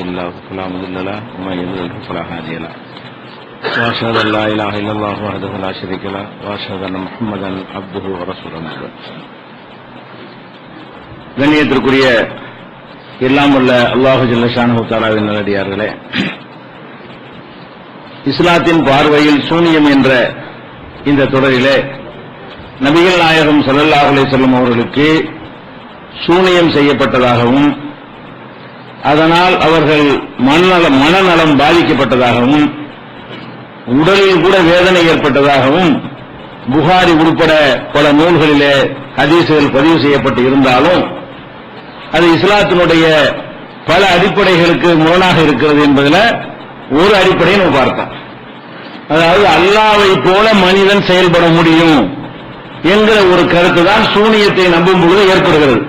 الله فلا مضل له ومن يضلل فلا هادي له واشهد ان لا اله الا الله وحده لا شريك له واشهد ان محمدا عبده ورسوله. கண்ணியத்திற்குரிய எல்லாம் உள்ள அல்லாஹு ஜல்ல ஷானஹு தஆலாவின் நல்லடியார்களே, இஸ்லாத்தின் பார்வையில் சூனியம் என்ற இந்த தொடரிலே நபிகள் நாயகம் ஸல்லல்லாஹு அலைஹி வஸல்லம் அவர்களுக்கு சூனியம் செய்யப்பட்டதாகவும் அதனால் அவர்கள் மனநலம் பாதிக்கப்பட்டதாகவும் உடலில் கூட வேதனை ஏற்பட்டதாகவும் புகாரி உட்பட பல நூல்களிலே ஹதீசுகள் பதிவு செய்யப்பட்டு இருந்தாலும் அது இஸ்லாத்தினுடைய பல அடிப்படைகளுக்கு முரணாக இருக்கிறது என்பதில் ஒரு அடிப்படையை நம்ம பார்த்தோம். அதாவது அல்லாஹ்வை போல மனிதன் செயல்பட முடியும் என்கிற ஒரு கருத்து தான் சூனியத்தை நம்பும் பொழுது ஏற்படுகிறது.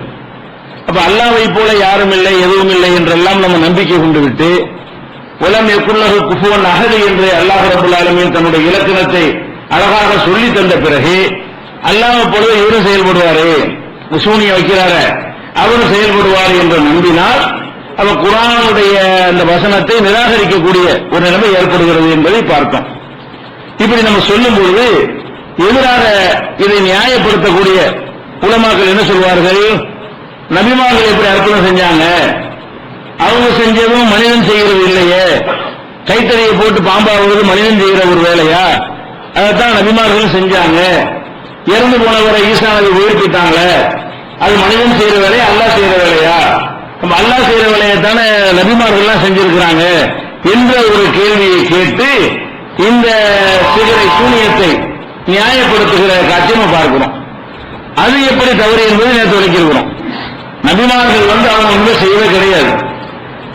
அப்ப அல்லாஹ்வை போல யாரும் இல்லை எதுவும் இல்லை என்றெல்லாம் நம்ம நம்பிக்கை கொண்டு விட்டு உலம் யகுல்லஹு குஃபுவன் அஹத் என்று அல்லாஹ் ரப்பல் ஆலமீன் தன்னுடைய இலக்கணத்தை அழகாக சொல்லி தந்த பிறகு அல்லாஹ்வை போல இவரும் செயல்படுவாரு, சூனியம் வைக்கிறாரு அவரும் செயல்படுவார் என்று நம்பினால் அவ குர்ஆனுடைய அந்த வசனத்தை நிராகரிக்கக்கூடிய ஒரு நிலைமை ஏற்படுகிறது என்பதை பார்த்தோம். இப்படி நம்ம சொல்லும் பொழுது எதிராக இதை நியாயப்படுத்தக்கூடிய உலமாக்கள் என்ன சொல்வார்கள்? நபிமார்கள் எப்படி அற்புதம் செஞ்சாங்க, அவங்க செஞ்சதும் மனிதன் செய்கிறது இல்லையே, கைத்தறியை போட்டு பாம்பாவது மனிதன் செய்கிற ஒரு வேலையா, அதைத்தான் நபிமார்கள் செஞ்சாங்க. இறந்து போனவரை ஈசா நபி உயிர்ப்பித்தாங்களே, அது மனிதன் செய்யற வேலையா அல்லாஹ் செய்யற வேலையா? நம்ம அல்லாஹ் செய்யற வேலையை தானே நபிமார்கள்லாம் செஞ்சிருக்கிறாங்க என்ற ஒரு கேள்வியை கேட்டு இந்த சிகரை சூனியத்தை நியாயப்படுத்துகிற காட்சியை நம்ம பார்க்கிறோம். அது எப்படி தவறு என்பதை நேற்று விளக்கியிருக்கிறோம். நபிமார்கள் அவங்க ஒன்றுமே செய்யவே கிடையாது.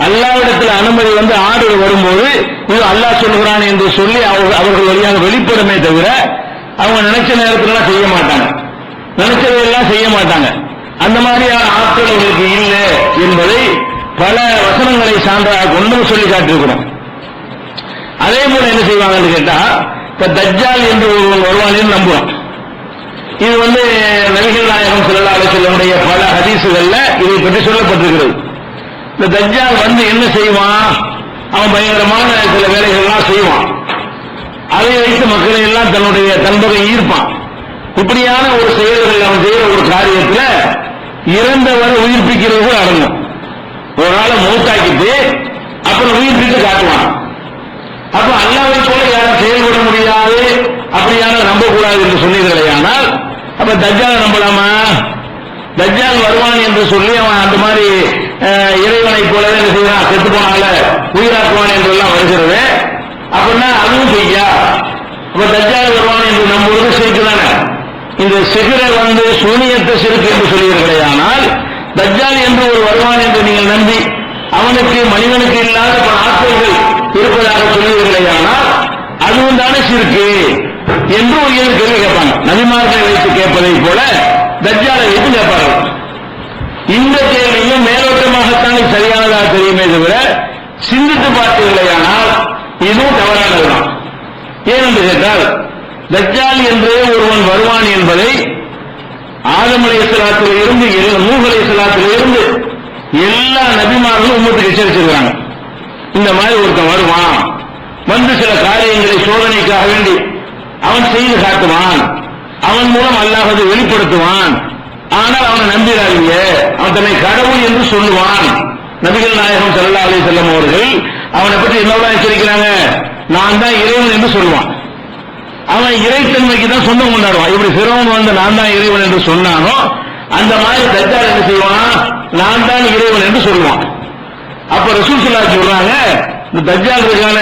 அல்லாஹ்விடத்தில் அனுமதி ஆர்டர் வரும்போது இது அல்லாஹ் சொல்கிறான் என்று சொல்லி அவர்கள் வழியாக வெளிப்படுமே தவிர அவங்க நினைச்ச நேரத்துல செய்ய மாட்டாங்க, நினைச்சதையெல்லாம் செய்ய மாட்டாங்க. அந்த மாதிரியான ஆட்கள் அவர்களுக்கு இல்லை என்பதை பல வசனங்களை சான்றாக கொண்டு சொல்லி காட்டியிருக்கிறோம். அதே போல என்ன செய்வாங்கன்னு கேட்டா, இப்ப தஜ்ஜால் என்று ஒருவன் வருவான் நம்புறோம். இது நபிகள் நாயகம் ஸல்லல்லாஹு அலைஹி வஸல்லம் பல ஹதீசுகள்ல இதை பற்றி சொல்லப்பட்டிருக்கிறது. இந்த தஜ்ஜால் என்ன செய்வான்? அவன் பயங்கரமான சில வேலைகள்லாம் செய்வான். அதை வைத்து மக்களை எல்லாம் தன்னுடைய தன்பகை ஈர்ப்பான். இப்படியான ஒரு செயல்கள் அவன் செய்யற ஒரு காரியத்துல இறந்தவரை உயிர்ப்பிக்கிறது அடங்கும். ஒரு ஆளை மௌத்தாக்கிட்டு அப்புறம் உயிர்ப்பித்து காட்டுவான். அப்ப அல்லாஹ்வை போல யாரும் செயல்பட முடியாது, அப்படியான நம்பக்கூடாது என்று சொன்னீர்களேயானால் அப்ப தஜ்ஜாலை நம்பலாமா? தஜ்ஜால் வருவான் என்று சொல்லி அவன் அந்த மாதிரி இறைவனை போலவே என்ன செய்வான், செத்து போனால உயிராக்குவான் என்றெல்லாம் வருகிறது. அப்படின்னா அதுவும் செய்யா. அப்ப தஜ்ஜால் வருவான் என்று நம்புவது சிறுக்கு தானே. இந்த சிகரை சூனியத்தை சிறுக்கு என்று சொல்லுவீர்களே, ஆனால் தஜ்ஜால் என்று ஒரு வருவான் என்று நீங்கள் நம்பி அவனுக்கு மனிதனுக்கு இல்லாத பல ஆட்கள் இருப்பதாக சொல்லுவீர்களே, ஆனால் அதுவும் தானே சிறுக்கு என்று ஒரு கேள்வி கேட்பாங்க. நபிமார்களை வைத்து கேட்பதை போல தஜ்ஜாலை வைத்து கேட்பார்கள். இந்த கேள்வியும் மேலோட்டமாகத்தான் சரியானதாக தெரியுமே தவிர சிந்தித்து பார்த்தீர்களேயானால் இதுவும் தவறானதுதான். ஏனென்று கேட்டால் தஜ்ஜால் என்று ஒருவன் வருவான் என்பதை ஆதம் அலைஹிஸ்ஸலாத்தில் இருந்து நூஹ் அலைஹிஸ்ஸலாத்தில் இருந்து எல்லா நபிமார்களும் உம்மத்துக்கு எச்சரிச்சிருக்கிறாங்க. இந்த மாதிரி ஒருத்தன் வருவான், சில காரியங்களை சோதனைக்காக வேண்டி அவன் செய்து காட்டுவான், அவன் மூலம் அல்லாஹ் வெளிப்படுத்துவான். ஆனால் அவனை நம்பிடாதீங்க, அவன் தன்னை கடவுள் என்று சொல்லுவான். நபிகள் நாயகம் ஸல்லல்லாஹு அலைஹி வஸல்லம் அவர்கள் அவனை பற்றி என்னவெல்லாம் எச்சரிக்கிறாங்க? நான் தான் இறைவன் என்று சொல்லுவான். அவன் இறைத்தன்மைக்கு தான் சொந்தம் கொண்டாடுவான். இப்படி ஃபிரௌன் நான் தான் இறைவன் என்று சொன்னானோ அந்த மாதிரி தஜ்ஜால் என்ன செய்வான்? நான் தான் இறைவன் என்று சொல்லுவான். அப்ப ரசூல் ஸல்லல்லாஹு அலைஹி சொல்றாங்க, இந்த தஜ்ஜால் இருக்கான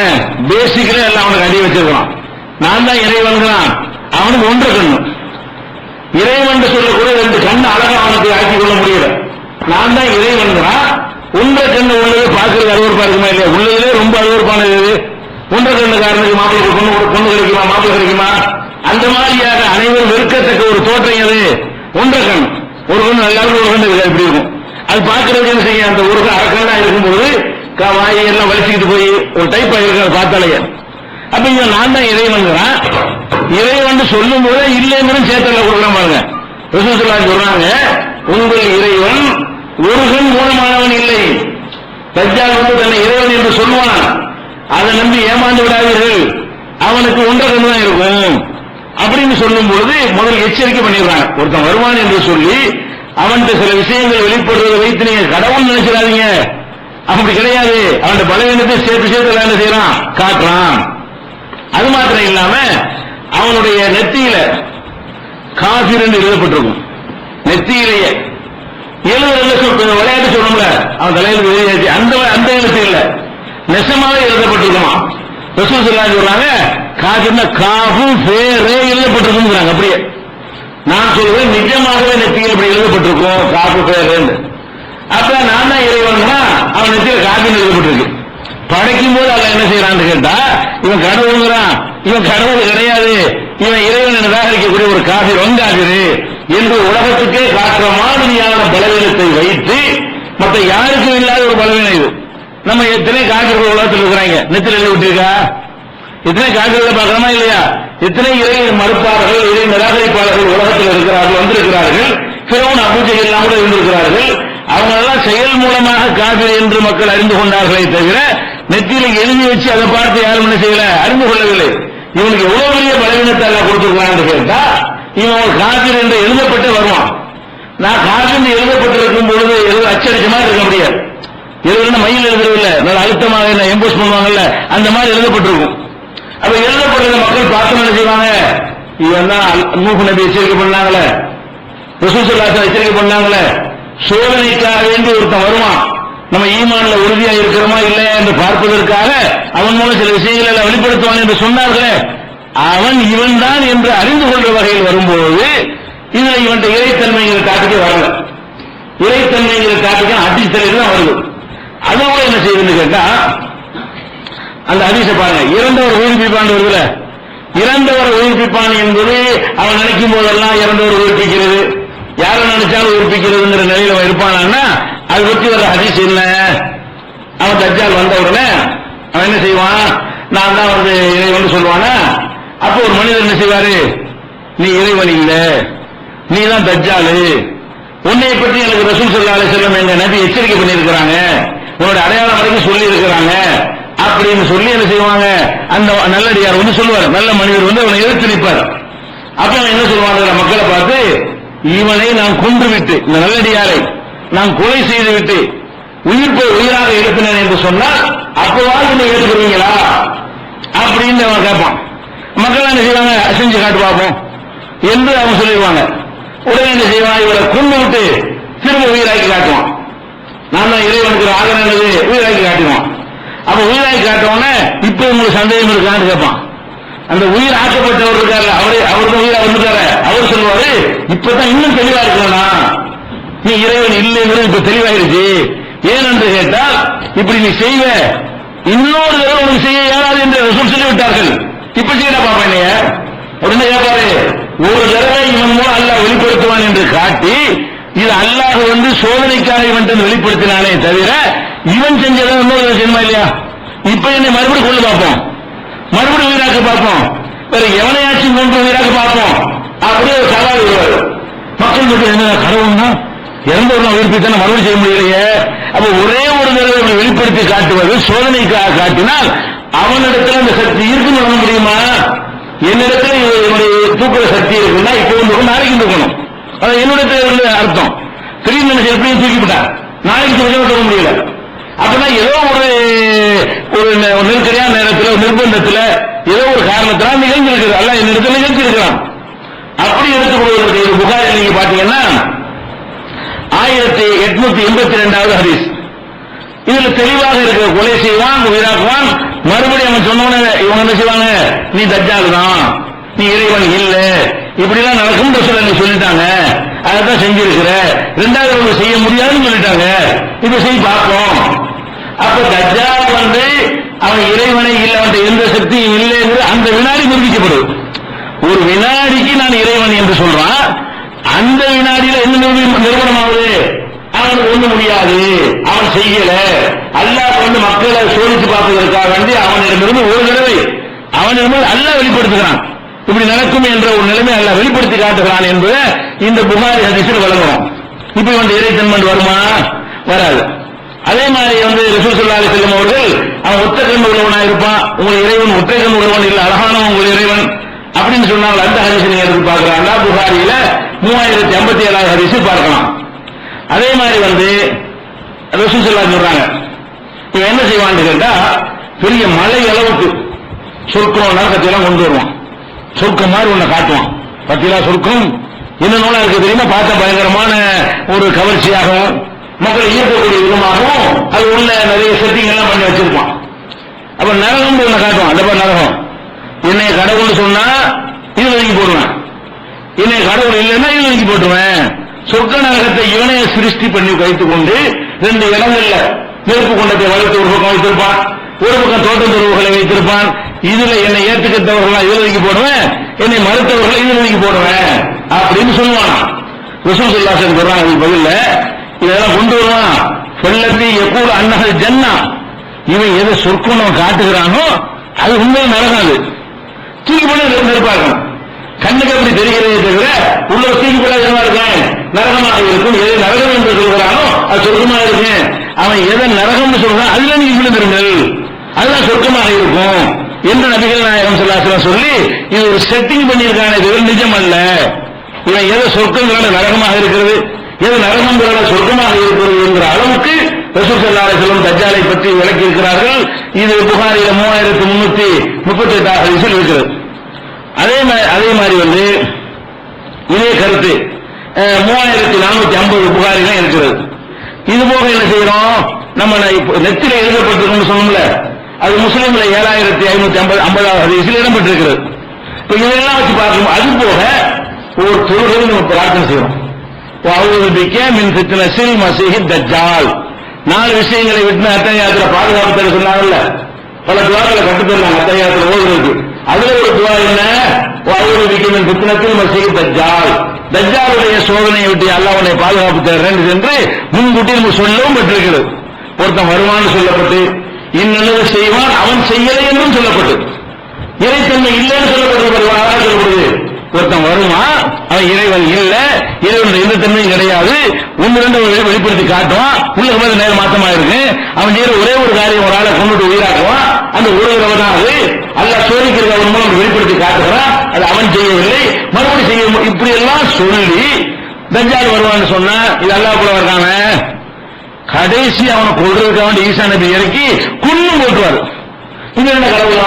பேசிக்கலே எல்லாம் அவனுக்கு அடி வச்சிருக்கான். நான் தான் இறைவன்கிறான், அவனுக்கு ஒன்று கண்ணு. இறைவன் சொல்லக்கூட ரெண்டு கண்ணு அழகா அவனுக்கு ஆக்கி கொள்ள முடியல. நான் தான் இறைவன்கிறான், ஒன்றை கண்ணு உள்ளது பார்க்கறது அருவருப்பா இருக்குமா இல்லையா? உள்ளதுலே ரொம்ப அருவருப்பானது எது? ஒன்றை கண்ணுக்காரனுக்கு மாப்பிள்ளை பொண்ணு கிடைக்குமா, மாப்பிள்ளை கிடைக்குமா? அந்த மாதிரியாக அனைவரும் வெறுக்கத்தக்க ஒரு தோற்றம் எது? ஒன்றை கண். ஒரு கண்ணு நல்லா இருக்கும், ஒரு கண்ணு எப்படி இருக்கும்? அது பார்க்கறதுக்கு என்ன செய்ய, அந்த ஒரு அரக்கண்ணா இருக்கும்போது வாயெல்லாம் வலிச்சுக்கிட்டு போய் ஒரு டைப் ஆகிருக்க பார்த்தாலே. அப்ப இங்க நான் தான் இறைவன்கிறான், இறைவன் சொல்லும் போது இல்லைன்னு சேத்தல கொடுக்கலாம் பாருங்க. ரசூலுல்லாஹி சொல்றாங்க, உங்கள் இறைவன் ஒரு கண் மூலமானவன் இல்லை, தஜ்ஜால் வந்து தன்னை இறைவன் என்று சொல்லுவான், அதை நம்பி ஏமாந்து விடாதீர்கள், அவனுக்கு ஒன்றரை கண்ணு தான் இருக்கும் அப்படின்னு சொல்லும் பொழுது முதல் எச்சரிக்கை பண்ணிடுறாங்க. ஒருத்தன் வருவான் என்று சொல்லி அவன்கிட்ட சில விஷயங்கள் வெளிப்படுறதை வைத்து நீங்க கடவுள் நினைச்சிடாதீங்க, அப்படி கிடையாது. அவன் பலவீனத்தை சேர்த்து சேர்த்து என்ன செய்யறான், காட்டுறான். அது மாத்திரம் இல்லாம அவனுடைய நெத்தியில காஃபிர் என்று எழுதப்பட்டிருக்கும். நெத்தியிலேயே விளையாட்டு சொல்லணும்ல, அவன் தலையில் எழுதியாச்சு, அந்த எழுத்து இல்ல, நெசமாவே எழுதப்பட்டிருக்குமா. ரசூல் ஸல்லல்லாஹு சொல்றாங்க, காஃபிர்னா காஃபு ஃபேரே எழுதப்பட்டிருக்கும். அப்படியே நான் சொல்றேன், நிஜமாகவே நெத்தியில் இப்படி எழுதப்பட்டிருக்கும் காஃபு ஃபேரேன்னு. அப்ப நான் தான் இறைவன்னா அவன் நெத்தியில காஃபின்னு எழுதப்பட்டிருக்கு. படைக்கும் போது அல்ல என்ன செய்யறான்னு கேட்டா, இவன் கடவுளுங்கிறான், இவன் கடவுள் கிடையாது, இவன் இறைவன் நிராகரிக்கக்கூடிய ஒரு காஃபிர் வந்தாகிறது என்று உலகத்துக்கே காட்டுற மாதிரியான பலவீனத்தை வைத்து மற்ற யாருக்கும் இல்லாத ஒரு பலவீனம் இது. நம்ம எத்தனை காஃபிர்கள் உலகத்தில் இருக்கிறாங்க, நெத்தில எழுதி விட்டுருக்கா? எத்தனை காஃபிர்களை பார்க்கணுமா இல்லையா? எத்தனை இறை மறுப்பாளர்கள், இறை நிராகரிப்பாளர்கள் உலகத்தில் இருக்கிறார்கள், வந்திருக்கிறார்கள். ஃபிரௌன், அபூ ஜஹல் எல்லாம் கூட இருந்திருக்கிறார்கள். அவங்க எல்லாம் செயல் மூலமாக காஃபிர் என்று மக்கள் அறிந்து கொண்டார்களே தவிர நெத்தியில எழுதி வச்சு அதை பார்த்து யாரும் என்ன செய்யல, அறிந்து கொள்ளவில்லை. இவனுக்கு எவ்வளவு பெரிய பலவீனத்தை எல்லாம் கொடுத்திருக்கான்னு கேட்டா, இவன் காஃபிர் என்று எழுதப்பட்டு வருவான். நான் காஃபிர் எழுதப்பட்டிருக்கும் பொழுது அச்சடிச்ச மாதிரி இருக்க முடியாது. எழுதுனா மயில் எழுதுறதில்ல, நல்ல அழுத்தமாக என்ன எம்போஸ் பண்ணுவாங்கல்ல, அந்த மாதிரி எழுதப்பட்டிருக்கும். அப்ப எழுதப்பட்டத மக்கள் பார்த்து என்ன செய்வாங்க, இவன் தான் நூஹ் நபி எச்சரிக்கை பண்ணாங்களே, ரசூல் ஸல்லல்லாஹு அலைஹி எச்சரிக்கை பண்ணாங்களே, சோதனைக்காக வேண்டி ஒருத்தன் வருவான், நம்ம ஈமான்ல உறுதியா இருக்கிறோமா இல்லையா என்று பார்ப்பதற்காக அவன் மூலம் சில விஷயங்களை எல்லாம் வெளிப்படுத்துவான் என்று சொன்னார்களே, அவன் இவன் தான் என்று அறிந்து கொள்ற வகையில் வரும்போது இதுல இவன் இறைத்தன்மைங்கிற டாபிக்கே வரல. இறைத்தன்மைங்கிற டாபிக் அடித்தலையில் தான் வருது. அதோட என்ன செய்யுதுன்னு கேட்டா, அந்த ஹதீஸை பாருங்க, இறந்தவர் உயிர்ப்பிப்பான் வருதுல, இறந்தவர் உயிர்ப்பிப்பான் என்பது அவன் நினைக்கும் போதெல்லாம் இறந்தவர் உயிர்ப்பிக்கிறது, யாரை நினைச்சாலும் உயிர்ப்பிக்கிறதுங்கிற நிலையில இருப்பானா, அது பற்றி வர ஹதீஸ் என்ன? அவன் தஜ்ஜால் வந்த உடனே அவன் என்ன செய்வான், நான் தான் வந்து இறைவன் சொல்லுவானா. அப்போ ஒரு மனிதர் என்ன செய்வாரு, நீ இறைவன் இல்ல, நீ தான் தஜ்ஜாலு, உன்னை பற்றி எனக்கு ரசூல் ஸல்லல்லாஹு அலைஹி வஸல்லம் எங்க நபி எச்சரிக்கை பண்ணியிருக்கிறாங்க, உன்னோட அடையாளம் வரைக்கும் சொல்லி இருக்கிறாங்க அப்படின்னு சொல்லி என்ன செய்வாங்க, அந்த நல்லடியார் வந்து சொல்லுவார், நல்ல மனிதர் வந்து அவனை எதிர்த்து நிற்பார். அப்ப அவன் என்ன சொல்லுவாங்க, மக்களை பார்த்து, இவனை நான் கொன்று விட்டு, இந்த நல்லடியாரை நான் கொலை செய்து விட்டு உயிராக எழுப்பினேன் என்று சொன்னால் அப்பவாது நீ ஏற்றுக்கிறீங்களா அப்படின்னு அவன் கேட்பான். மக்கள் என்ன செய்வாங்க, செஞ்சு காட்டு பார்ப்போம் என்று அவன் சொல்லிடுவாங்க. உடனே என்ன செய்வான், இவரை கொண்டு விட்டு திரும்ப உயிராக்கி காட்டுவான். நான் தான் இறைவனுக்கு ஆதரவு உயிராக்கி காட்டுவான். அப்ப உயிராக்கி காட்டவொன்னே இப்ப உங்களுக்கு சந்தேகம் இருக்கான்னு கேட்பான். அந்த உயிர் ஆக்கப்பட்டவர் இருக்காரு, அவருக்கு உயிரா வந்துட்டாரு, அவர் சொல்லுவாரு, இப்பதான் இன்னும் தெளிவா இருக்கா, நீ இறைவன் இல்லைங்கிறது இப்ப தெளிவாயிருச்சு. ஏனென்று கேட்டால், இப்படி நீ செய்வ, இன்னொரு தடவை உனக்கு செய்ய இயலாது என்று ரசூல் சொல்லிவிட்டார்கள், இப்ப செய்ய பாப்பேன். உடனே கேட்பாரு, ஒரு தடவை இவன் மூலம் அல்லாஹ் வெளிப்படுத்துவான் என்று காட்டி, இது அல்லாஹ் வந்து சோதனைக்காக இவன் வெளிப்படுத்தினானே தவிர இவன் செஞ்சதை இன்னொரு செய்யணுமா இல்லையா? இப்ப என்னை மறுபடியும் கொண்டு பார்ப்போம், மறுபடியும் உயிராக்க பார்ப்போம், வேற எவனையாச்சும் கொண்டு உயிராக்க பார்ப்போம், அப்படியே ஒரு சவால் வருவார். மக்கள் என்ன கடவுள்னா இறந்தவர்கள் உயிர்ப்பித்தான மறுபடியும் செய்ய முடியலையே. அப்ப ஒரே ஒரு தடவை வெளிப்படுத்தி காட்டுவது சோதனைக்காக காட்டினால் அவனிடத்துல அந்த சக்தி இருக்குன்னு சொல்ல முடியுமா? என்னிடத்துல இவனுடைய தூக்குற சக்தி இருக்குன்னா இப்ப வந்து நாளைக்கு தூக்கணும், அது என்னிடத்துல அர்த்தம். திடீர்னு எப்படியும் தூக்கிவிட்டா நாளைக்கு தூக்க முடியல. அப்படின்னா ஏதோ ஒரு நெருக்கடியான நேரத்தில், ஒரு நிர்பந்தத்தில், ஏதோ ஒரு காரணத்தினால் நிகழ்ந்திருக்கிறது, அல்ல என்னிடத்தில் நிகழ்ச்சிருக்கலாம். அப்படி எடுத்துக்கொள்வதற்கு ஒரு புகாரில் நீங்க பாத்தீங்கன்னா 1882வது ஹதீஸ். இதுல தெளிவாக இருக்கிற, கொலை செய்வான், உயிராக்குவான், மறுபடியும் அவன் சொன்னவன இவங்க என்ன செய்வாங்க, நீ தஜ்ஜால் தான், நீ இறைவன் இல்ல, இப்படிலாம் நடக்கும் சொல்லிட்டாங்க, அதான் செஞ்சிருக்கிற, இரண்டாவது அவங்க செய்ய முடியாதுன்னு சொல்லிட்டாங்க, இப்ப செய்ய பார்ப்போம். அப்ப தஜ்ஜால் வந்து அவன் இறைவனை இல்லை, அவன் எந்த சக்தியும் இல்லை என்று அந்த வினாடி நிரூபிக்கப்படுது. ஒரு வினாடிக்கு நான் இறைவன் என்று சொல்றான், அந்த வினாடியில என்ன நிறுவனம் ஆகுது, அவனுக்கு ஒண்ணு முடியாது, அவன் செய்யல. அல்லாஹ் வந்து மக்களை சோதித்து பார்ப்பதற்காக வேண்டி அவனிடமிருந்து ஒரு தடவை அவனிடமிருந்து அல்லாஹ் வெளிப்படுத்துகிறான். இப்படி நடக்கும் என்ற ஒரு நிலைமை அல்லாஹ் வெளிப்படுத்தி காட்டுகிறான் என்பது இந்த புகாரி ஹதீஸில் வழங்குறோம். இப்ப இவன் இறைத்தன்மை வருமா? வராது. அதே மாதிரி ரசூல் ஸல்லல்லாஹு அலைஹி வஸல்லம் அவர்கள் அவன் ஒத்த கண் உள்ளவனா இருப்பான், உங்கள் இறைவன் ஒற்றை கண் உள்ளவன் இல்ல, அழகான உங்கள் இறைவன் அப்படின்னு சொன்னாங்க. அந்த ஹதீஸ் நீங்க எடுத்து பார்க்கறாங்க, புகாரியில 3057 ஹதீஸ் பார்க்கலாம். அதே மாதிரி ரசூல் ஸல்லல்லாஹு சொல்றாங்க, இவன் என்ன செய்வான்னு கேட்டா பெரிய மலை அளவுக்கு சொர்க்கம் நரகத்தையெல்லாம் கொண்டு வருவான், சொர்க்கம் மாதிரி ஒண்ணு காட்டுவான். பத்திலா சொர்க்கம் என்ன நூலா இருக்கு தெரியுமா, பார்த்த பயங்கரமான ஒரு கவர்ச்சியாகவும் மக்களை ஈர்க்கக்கூடிய விதமாகவும் அது உள்ள நிறைய செட்டிங் எல்லாம் பண்ணி வச்சிருப்பான். அப்ப நரகம் ஒண்ணு காட்டுவான், அந்த நரகம் என்னை கடவுள்னு சொன்னா இது ஒதுக்கி போடுவேன், என்னை கடவுள் இல்லைன்னா இது ஒதுக்கி போட்டுவேன். சொர்க்க நரகத்தை இவனே சிருஷ்டி பண்ணி வைத்துக் கொண்டு 2 இடங்கள்ல நெருப்பு கொண்டத்தை வளர்த்து ஒரு பக்கம் வைத்திருப்பான், ஒரு பக்கம் தோட்டம் துறவுகளை வைத்திருப்பான். இதுல என்னை ஏற்றுக்கிட்டவர்களா இதில் ஒதுக்கி போடுவேன், என்னை மறுத்தவர்களை இதில் ஒதுக்கி போடுவேன் அப்படின்னு சொல்லுவான். ரசூல் ஸல்லல்லாஹு அலைஹி வஸல்லம் சொல்றாங்க அதுக்கு பதில்ல இதெல்லாம் கொண்டு வருவான். ஃபல்லதி யகூல் அன்னஹல் ஜன்னா, இவன் எதை சொர்க்கம் காட்டுகிறானோ அது உண்மையில் நரகம், அது தூக்கி போட்டு நெருப்பாகும். கண்ணுக்கு அப்படி தெரிகிறதே தவிர உள்ள தூக்கி போட இருக்கேன் நரகமாக இருக்கும். எதை நரகம் என்று சொல்கிறானோ அது சொர்க்கமாக இருக்கு. அவன் எதை நரகம் சொல்றான் அதுல நீங்க விழுந்துருங்கள், அதுதான் சொர்க்கமாக இருக்கும் என்று நபிகள் நாயகம் ஸல்லல்லாஹு அலைஹி வஸல்லம் சொல்லி இது ஒரு செட்டிங் பண்ணியிருக்கானே தவிர நிஜம் அல்ல. இவன் எதை சொர்க்கங்களால நரகமாக இருக்கிறது, எது நரகங்களால சொர்க்கமாக இருக்கிறது என்கிற அளவுக்கு ரசூல் ஸல்லல்லாஹு அலைஹி வஸல்லம் தஜ்ஜாலை பற்றி விளக்கி இருக்கிறார்கள். இது புகாரில 3338 ஹதீஸில் இருக்கிறது. அதே மாதிரி இதே கருத்து 3450 புகாரில இருக்கிறது. இது போக என்ன செய்யறோம், நம்ம நெத்தில எழுதப்பட்டிருக்கோம்னு சொன்னோம்ல, அது முஸ்லிம்ல 7550 ஹதீஸில் இடம்பெற்றிருக்கிறது. இப்ப இதெல்லாம் வச்சு பார்க்கணும். அது போக ஒரு தொழுகை நம்ம பிரார்த்தனை செய்யறோம், மின் ஃபித்னஸில் மஸீஹ் தஜ்ஜால். 4 விஷயங்களை விட்டு அத்தஹியாத்துல பாதுகாப்பு சொன்னாங்கல்ல, பல துஆக்களை கற்றுத்தந்தாங்க அத்தஹியாத்துல ஓதுறதுக்கு. அதுல ஒரு துஆ என்ன, மின் ஃபித்னஸில் மஸீஹ் தஜ்ஜால், தஜ்ஜாலுடைய சோதனையை விட்டு அல்லாஹ் உன்னை பாதுகாப்பு தர்றேன் என்று முன்கூட்டி நம்ம சொல்லவும் பெற்றிருக்கிறது. ஒருத்தன் வருவான்னு சொல்லப்பட்டு இன்னொரு செய்வான் அவன் செய்யலை என்றும் சொல்லப்பட்டு, இறைத்தன்மை இல்லைன்னு சொல்லப்படுது. ஒருத்தன் வருவான் அவன் இறைவன் இல்ல, இறைவன் எந்த தன்மையும் கிடையாது, ஒன்று 2 வெளிப்படுத்தி காட்டுவான், உள்ள நேரம் மாற்றமா இருக்கு. அவன் செய்யற ஒரே ஒரு காரியம் ஒரு ஆளை கொண்டுட்டு உயிராக்குவான், அந்த ஒரு தான் அது அல்லாஹ் சோதிக்கிறது அவன் மூலம் வெளிப்படுத்தி காட்டுகிறான், அது அவன் செய்யவில்லை மறுபடி செய்ய. இப்படி எல்லாம் சொல்லி தஜ்ஜால் வருவான்னு சொன்னா இது அல்லாஹ் கூட இருக்காங்க. கடைசி அவனை கொள்றதுக்காக ஈசா நபி இறக்கி குன்னும் போட்டுவாரு. இது என்ன கடவுள்,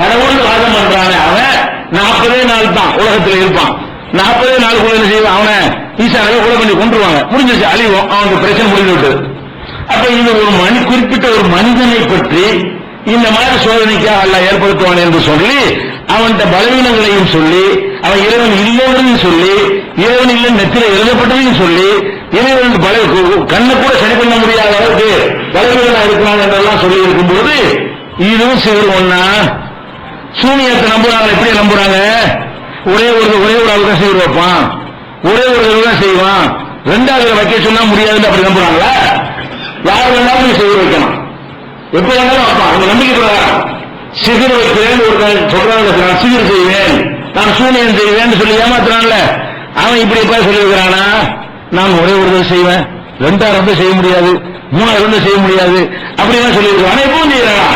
கடவுள் வாதம் பண்றானே அவன் 40 நாள் தான் உலகத்தில் இருப்பான். 40 நாளுக்குள்ள என்ன செய்வான், அவனை ஈசா நபி கொலை பண்ணி கொண்டுருவாங்க, முடிஞ்சிச்சு அழிவோம், அவனுக்கு பிரச்சனை முடிந்து விட்டது. அப்ப இது ஒரு குறிப்பிட்ட ஒரு மனிதனை பற்றி இந்த மாதிரி சோதனைக்காக அல்லாஹ் ஏற்படுத்துவான் என்று சொல்லி அவன்கிட்ட பலவீனங்களையும் சொல்லி அவன் இறைவன் இல்லைன்னு சொல்லி இறைவன் இல்லை நெத்தில எழுதப்பட்டதையும் சொல்லி இறைவன் கண்ணை கூட சரி பண்ண முடியாத அளவுக்கு பலவீனமா இருக்கிறான் என்றெல்லாம் சொல்லி இருக்கும்போது இதுவும் சிறு ஒன்னா சூனியத்தை நம்புறாங்க. எப்படி நம்புறாங்க, ஒரே ஒரு ஆளுதான் செய்து வைப்பான், ஒரே ஒரு தான் செய்வான், 2வது வைக்க சொன்னா முடியாதுன்னு அப்படி நம்புறாங்களா? யார் வேணாலும் செய்து வைக்கணும், எப்ப வேணாலும் வைப்பான். அவங்க நம்பிக்கை பிரகாரம் சிகிர் வைக்கிறேன் ஒரு சொல்றாங்க, நான் சிகிர் செய்வேன், நான் சூனியம் செய்வேன் சொல்லி ஏமாத்துறான்ல, அவன் இப்படி எப்ப சொல்லி வைக்கிறானா, நான் ஒரே ஒரு செய்வேன், 2வது செய்ய முடியாது, 3வது செய்ய முடியாது அப்படின்னா சொல்லி வைக்கிறான். எப்பவும் செய்யறானா,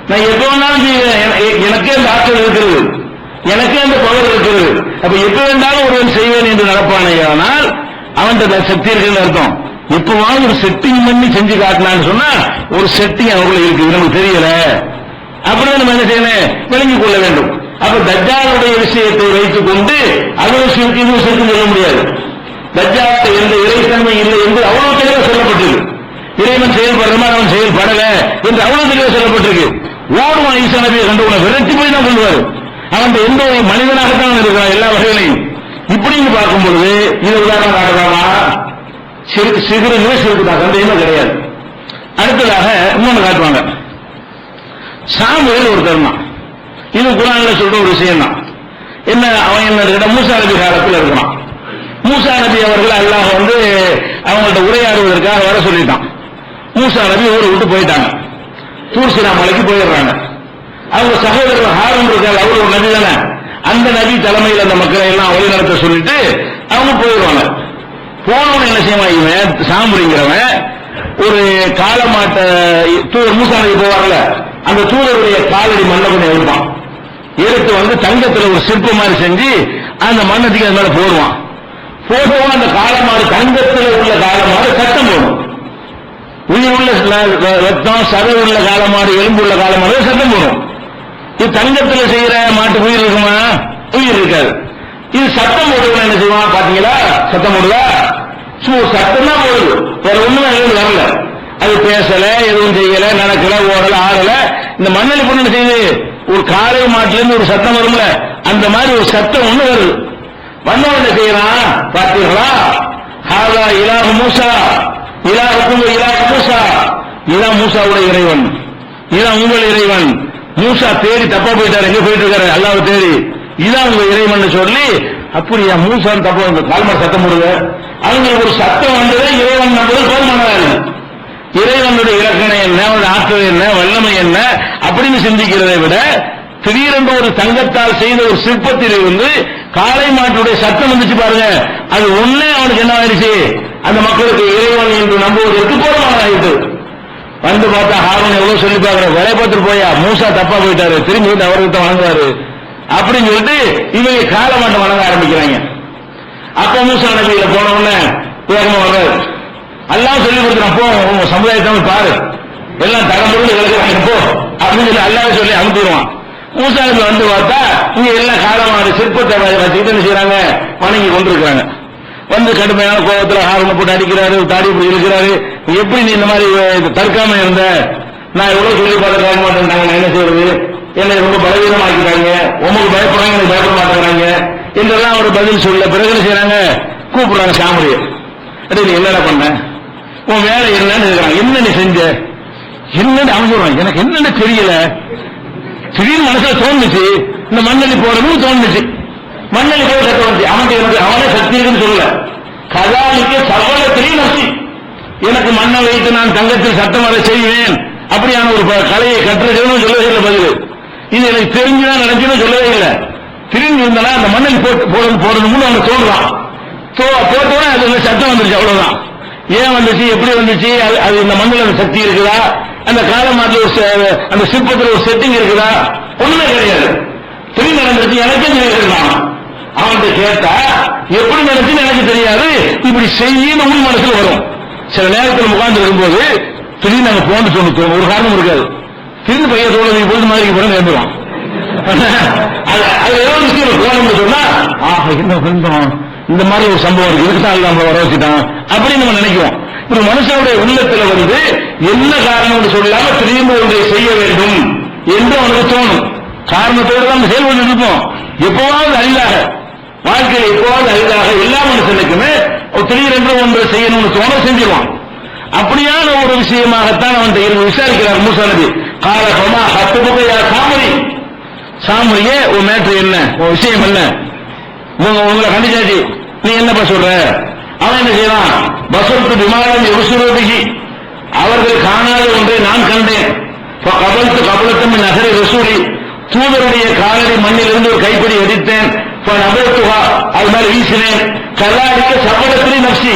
நான் எப்ப வேணாலும் செய்வேன், எனக்கே அந்த ஆற்றல் இருக்கிறது, எனக்கே அந்த பவர் இருக்கிறது, அப்ப எப்ப வேண்டாலும் ஒருவன் செய்வேன் என்று நடப்பானே, ஆனால் அவன் சக்தி இருக்குன்னு அர்த்தம். எப்பவாவது ஒரு செட்டிங் பண்ணி செஞ்சு காட்டினான்னு சொன்னா ஒரு செட்டிங் அவங்களுக்கு இருக்கு, நமக்கு தெரியல, அப்படிதான் நம்ம என்ன செய்யணும், விளங்கிக் கொள்ள வேண்டும். அப்ப தஜ்ஜாலுடைய விஷயத்தை வைத்துக் கொண்டு அதுவும் சிறுக்கு இதுவும் சிறுக்கு சொல்ல முடியாது. தஜ்ஜாலுக்கு எந்த இறைத்தன்மை இல்லை என்று அவ்வளவு தெளிவாக சொல்லப்பட்டிருக்கு. இறைவன் செயல்படுறமா அவன் செயல்படல என்று அவ்வளவு தெளிவாக சொல்லப்பட்டிருக்கு. ஓடுவான் ஈசா நபியை கண்டு உன விரட்டி போய் தான் சொல்லுவார். அவன் எந்த ஒரு மனிதனாகத்தான் இருக்கிறான் எல்லா வகைகளையும். இப்படின்னு பார்க்கும் பொழுது இதை உதாரணம் காட்டுறாமா, சிறுக்கு தான் சந்தேகமே கிடையாது. அடுத்ததாக இன்னொன்று காட்டுவாங்க, சாமுவேல் ஒரு தருணம், இது குர்ஆன்ல சொல்ற ஒரு விஷயம் தான். என்ன அவன் என்ன மூசா நபி காலத்தில் இருக்கிறான். மூசா நபி அவர்கள் அல்லாஹ் அவங்கள்ட்ட உரையாடுவதற்காக வர சொல்லிட்டான். மூசா நபி ஊரை விட்டு போயிட்டாங்க, தூர் சீனா மலைக்கு போயிடுறாங்க. அவங்க சகோதரர் ஹாரூன் இருக்காரு, அவர் ஒரு நபி தானே, அந்த நபி தலைமையில் அந்த மக்களை எல்லாம் வழி நடத்த சொல்லிட்டு அவங்க போயிடுவாங்க. போனவன் என்ன செய்வான், இவன் சாம்புரிங்கிறவன் ஒரு காலமாட்ட தூதர் மூசா நபி போவார்ல, அந்த தூதருடைய காலடி மண்ணை கொஞ்சம் எடுப்பான், எடுத்து வந்து தங்கத்துல ஒரு சிற்பம் மாதிரி செஞ்சு அந்த மண்ணத்துக்கு அது மேல போடுவான். போடுவோம் அந்த காலமாடு, தங்கத்தில் உள்ள காலமாடு சத்தம் போடும். உயிர் உள்ள ரத்தம் சதை உள்ள காலமாடு, எலும்பு உள்ள காலமாடு சத்தம் போடும். இது தங்கத்தில் செய்யற மாட்டு உயிர் இருக்குமா? உயிர் இருக்காது. இது சத்தம் போடுவது என்ன செய்வான் பாத்தீங்களா? சத்தம் போடுதா? சத்தம் தான் போடுது, வேற ஒண்ணுமே வரல. அது பேசல, எதுவும் செய்யல, நடக்கல, ஓடல, ஆடல. இந்த மண்ணலி பொண்ணு என்ன செய்யுது? ஒரு காளை மாட்டுல இருந்து ஒரு சத்தம் வரும்ல, அந்த மாதிரி ஒரு சத்தம் ஒண்ணு வருது. வந்தவன் என்ன செய்யறான் பார்த்தீர்களா? ஹாதா இலாஹு மூசா, இலாஹுக்கும் இலாஹு மூசா, இதான் மூசாவுடைய இறைவன், இதான் உங்கள் இறைவன். மூசா தேடி தப்பா போயிட்டாரு, எங்க போயிட்டு இருக்காரு? அல்லாஹ்வை தேடி. இதான் உங்க இறைவன் சொல்லி, அப்படியா மூசா தப்பா கால்மார் சத்தம் போடுது. அவங்களுக்கு ஒரு சத்தம் வந்தது, இறைவன் நம்பது போதுமானது. இறைவனுடைய இலக்கணம் என்ன, ஆற்றல் என்ன, வல்லமை என்ன அப்படின்னு சிந்திக்கிறதை விட திடீரென்று ஒரு தங்கத்தால் செய்த ஒரு சிற்பத்தில் இருந்து காளை மாட்டுடைய சத்தம் வந்துச்சு பாருங்க, அது ஒன்னே அவனுக்கு என்ன ஆயிடுச்சு? அந்த மக்களுக்கு இறைவன் என்று நம்புவதற்கு போதுமானதாயிட்டு. வந்து பார்த்தா ஹாரூன் எவ்வளவு சொல்லி பாக்குற, வேலை பார்த்துட்டு போயா மூசா தப்பா போயிட்டாரு, திரும்பி வந்து அவர்கிட்ட வணங்குறாரு அப்படின்னு சொல்லிட்டு இவங்க காளை மாட்டை வணங்க ஆரம்பிக்கிறாங்க. அப்ப மூசா நபியில போன உடனே வேகமா வர்றாரு. அல்லாஹ் சொல்லி கொடுக்குறான், போ உங்க சமுதாயத்தை பாரு, எல்லாம் தகவல் விளக்குறாங்க போ அப்படின்னு சொல்லி அல்லாஹ் சொல்லி அனுப்பிடுவான். மூசா நபி வந்து பார்த்தா இங்க எல்லாம் காலமான சிற்பத்தை வச்சுக்கிட்டு என்ன செய்யறாங்க? வணங்கி கொண்டிருக்கிறாங்க. வந்து கடுமையான கோபத்துல ஹாரூனை போட்டு அடிக்கிறாரு, தாடி இப்படி இருக்கிறாரு. எப்படி நீ இந்த மாதிரி தற்காம இருந்த? நான் எவ்வளவு சொல்லி பார்த்து கேட்க மாட்டேன், நான் என்ன செய்யறது? என்னை ரொம்ப பலவீனமாக்கிட்டாங்க, உங்களுக்கு பயப்படுறாங்க, எனக்கு பயப்பட மாட்டேங்கிறாங்க என்றெல்லாம் ஒரு பதில் சொல்ல. பிறகு என்ன செய்யறாங்க? கூப்பிடுறாங்க சாமுடிய. நீ என்னடா பண்ண, உன் வேலை என்னன்னு இருக்கிறாங்க. என்ன நீ செஞ்ச என்னன்னு அவன் சொல்றான். எனக்கு என்னன்னு தெரியல, திடீர்னு மனசுல தோணுச்சு, இந்த மண்ணலி போடணும்னு தோணுச்சு. மண்ணலி போட சத்தம் வந்துச்சு. அவனுக்கு அவனே சக்தி இருக்குன்னு சொல்லல, கதாலிக்கு சகலத்திலையும் நசி. எனக்கு மண்ணை வைத்து நான் தங்கத்தில் சத்தம் வர செய்வேன் அப்படியான ஒரு கலையை கற்றுக்கணும்னு சொல்லவே இல்லை. பதில் இது எனக்கு தெரிஞ்சுதான் நினைச்சுன்னு சொல்லவே இல்லை. திரும்பி இருந்தாலும் அந்த மண்ணலி போடணும்னு அவனுக்கு தோன்றான். போட்டோட அது சத்தம் வந்துருச்சு, அவ்வளவுதான். ஏன் வந்துச்சு, எப்படி வந்துச்சு, அது இந்த மண்ணில் சக்தி இருக்குதா, அந்த காலமாட்டில் அந்த சிற்பத்தில் ஒரு செட்டிங் இருக்குதா? ஒண்ணுமே கிடையாது. திரும்பி நடந்துருச்சு, எனக்கே தெரியாது. அவன்கிட்ட கேட்டா எப்படி நடந்துச்சுன்னு எனக்கு தெரியாது, இப்படி செய்யணும் உள் மனசுல வரும். சில நேரத்தில் உட்கார்ந்து இருக்கும்போது திடீர்னு நாங்க போன்னு சொன்னோம், ஒரு காரணம் இருக்காது. திரும்பி பையன் தோழி பொழுது மாதிரி கூட நேர்ந்துடும். அது ஏதோ விஷயம் போனோம்னு சொன்னா, என்ன கொஞ்சம் இந்த மாதிரி ஒரு சம்பவம் இருக்கு, இதுக்குதான் நம்ம வர வச்சுட்டான் அப்படின்னு நம்ம நினைக்கிறோம். ஒரு மனுஷனுடைய உள்ளத்துல வந்து என்ன காரணம் சொல்லாம திரும்ப ஒன்றை செய்ய வேண்டும் என்று அவனுக்கு தோணும். காரணத்தோடு தான் செயல்பட்டு இருப்போம். எப்பவாவது அரிதாக வாழ்க்கையில், எப்பவாவது அரிதாக எல்லா மனுஷனுக்குமே திடீரென்று ஒன்றை செய்யணும்னு தோண செஞ்சிருவான். அப்படியான ஒரு விஷயமாகத்தான் அவன் விசாரிக்கிறார் மூசா நபி. காலகமா ஹத்துபுகையா சாமரி, சாமரியே உன் மேட்ரு என்ன, உன் விஷயம் என்ன, உங்களை கண்டிச்சாச்சு, நீ என்னப்பா சொல்ற? அவன் என்ன செய்யறான்? பசத்து விமானம் ருசுரோபிகி, அவர்கள் காணாத ஒன்றை நான் கண்டேன். கபலத்து கபலத்தம் நகரை ரசூரி, தூதருடைய காலடி மண்ணிலிருந்து ஒரு கைப்பிடி எடுத்தேன். நபத்துவா, அது மாதிரி வீசினேன். கல்லாடிக்க சபலத்திலே நப்சி,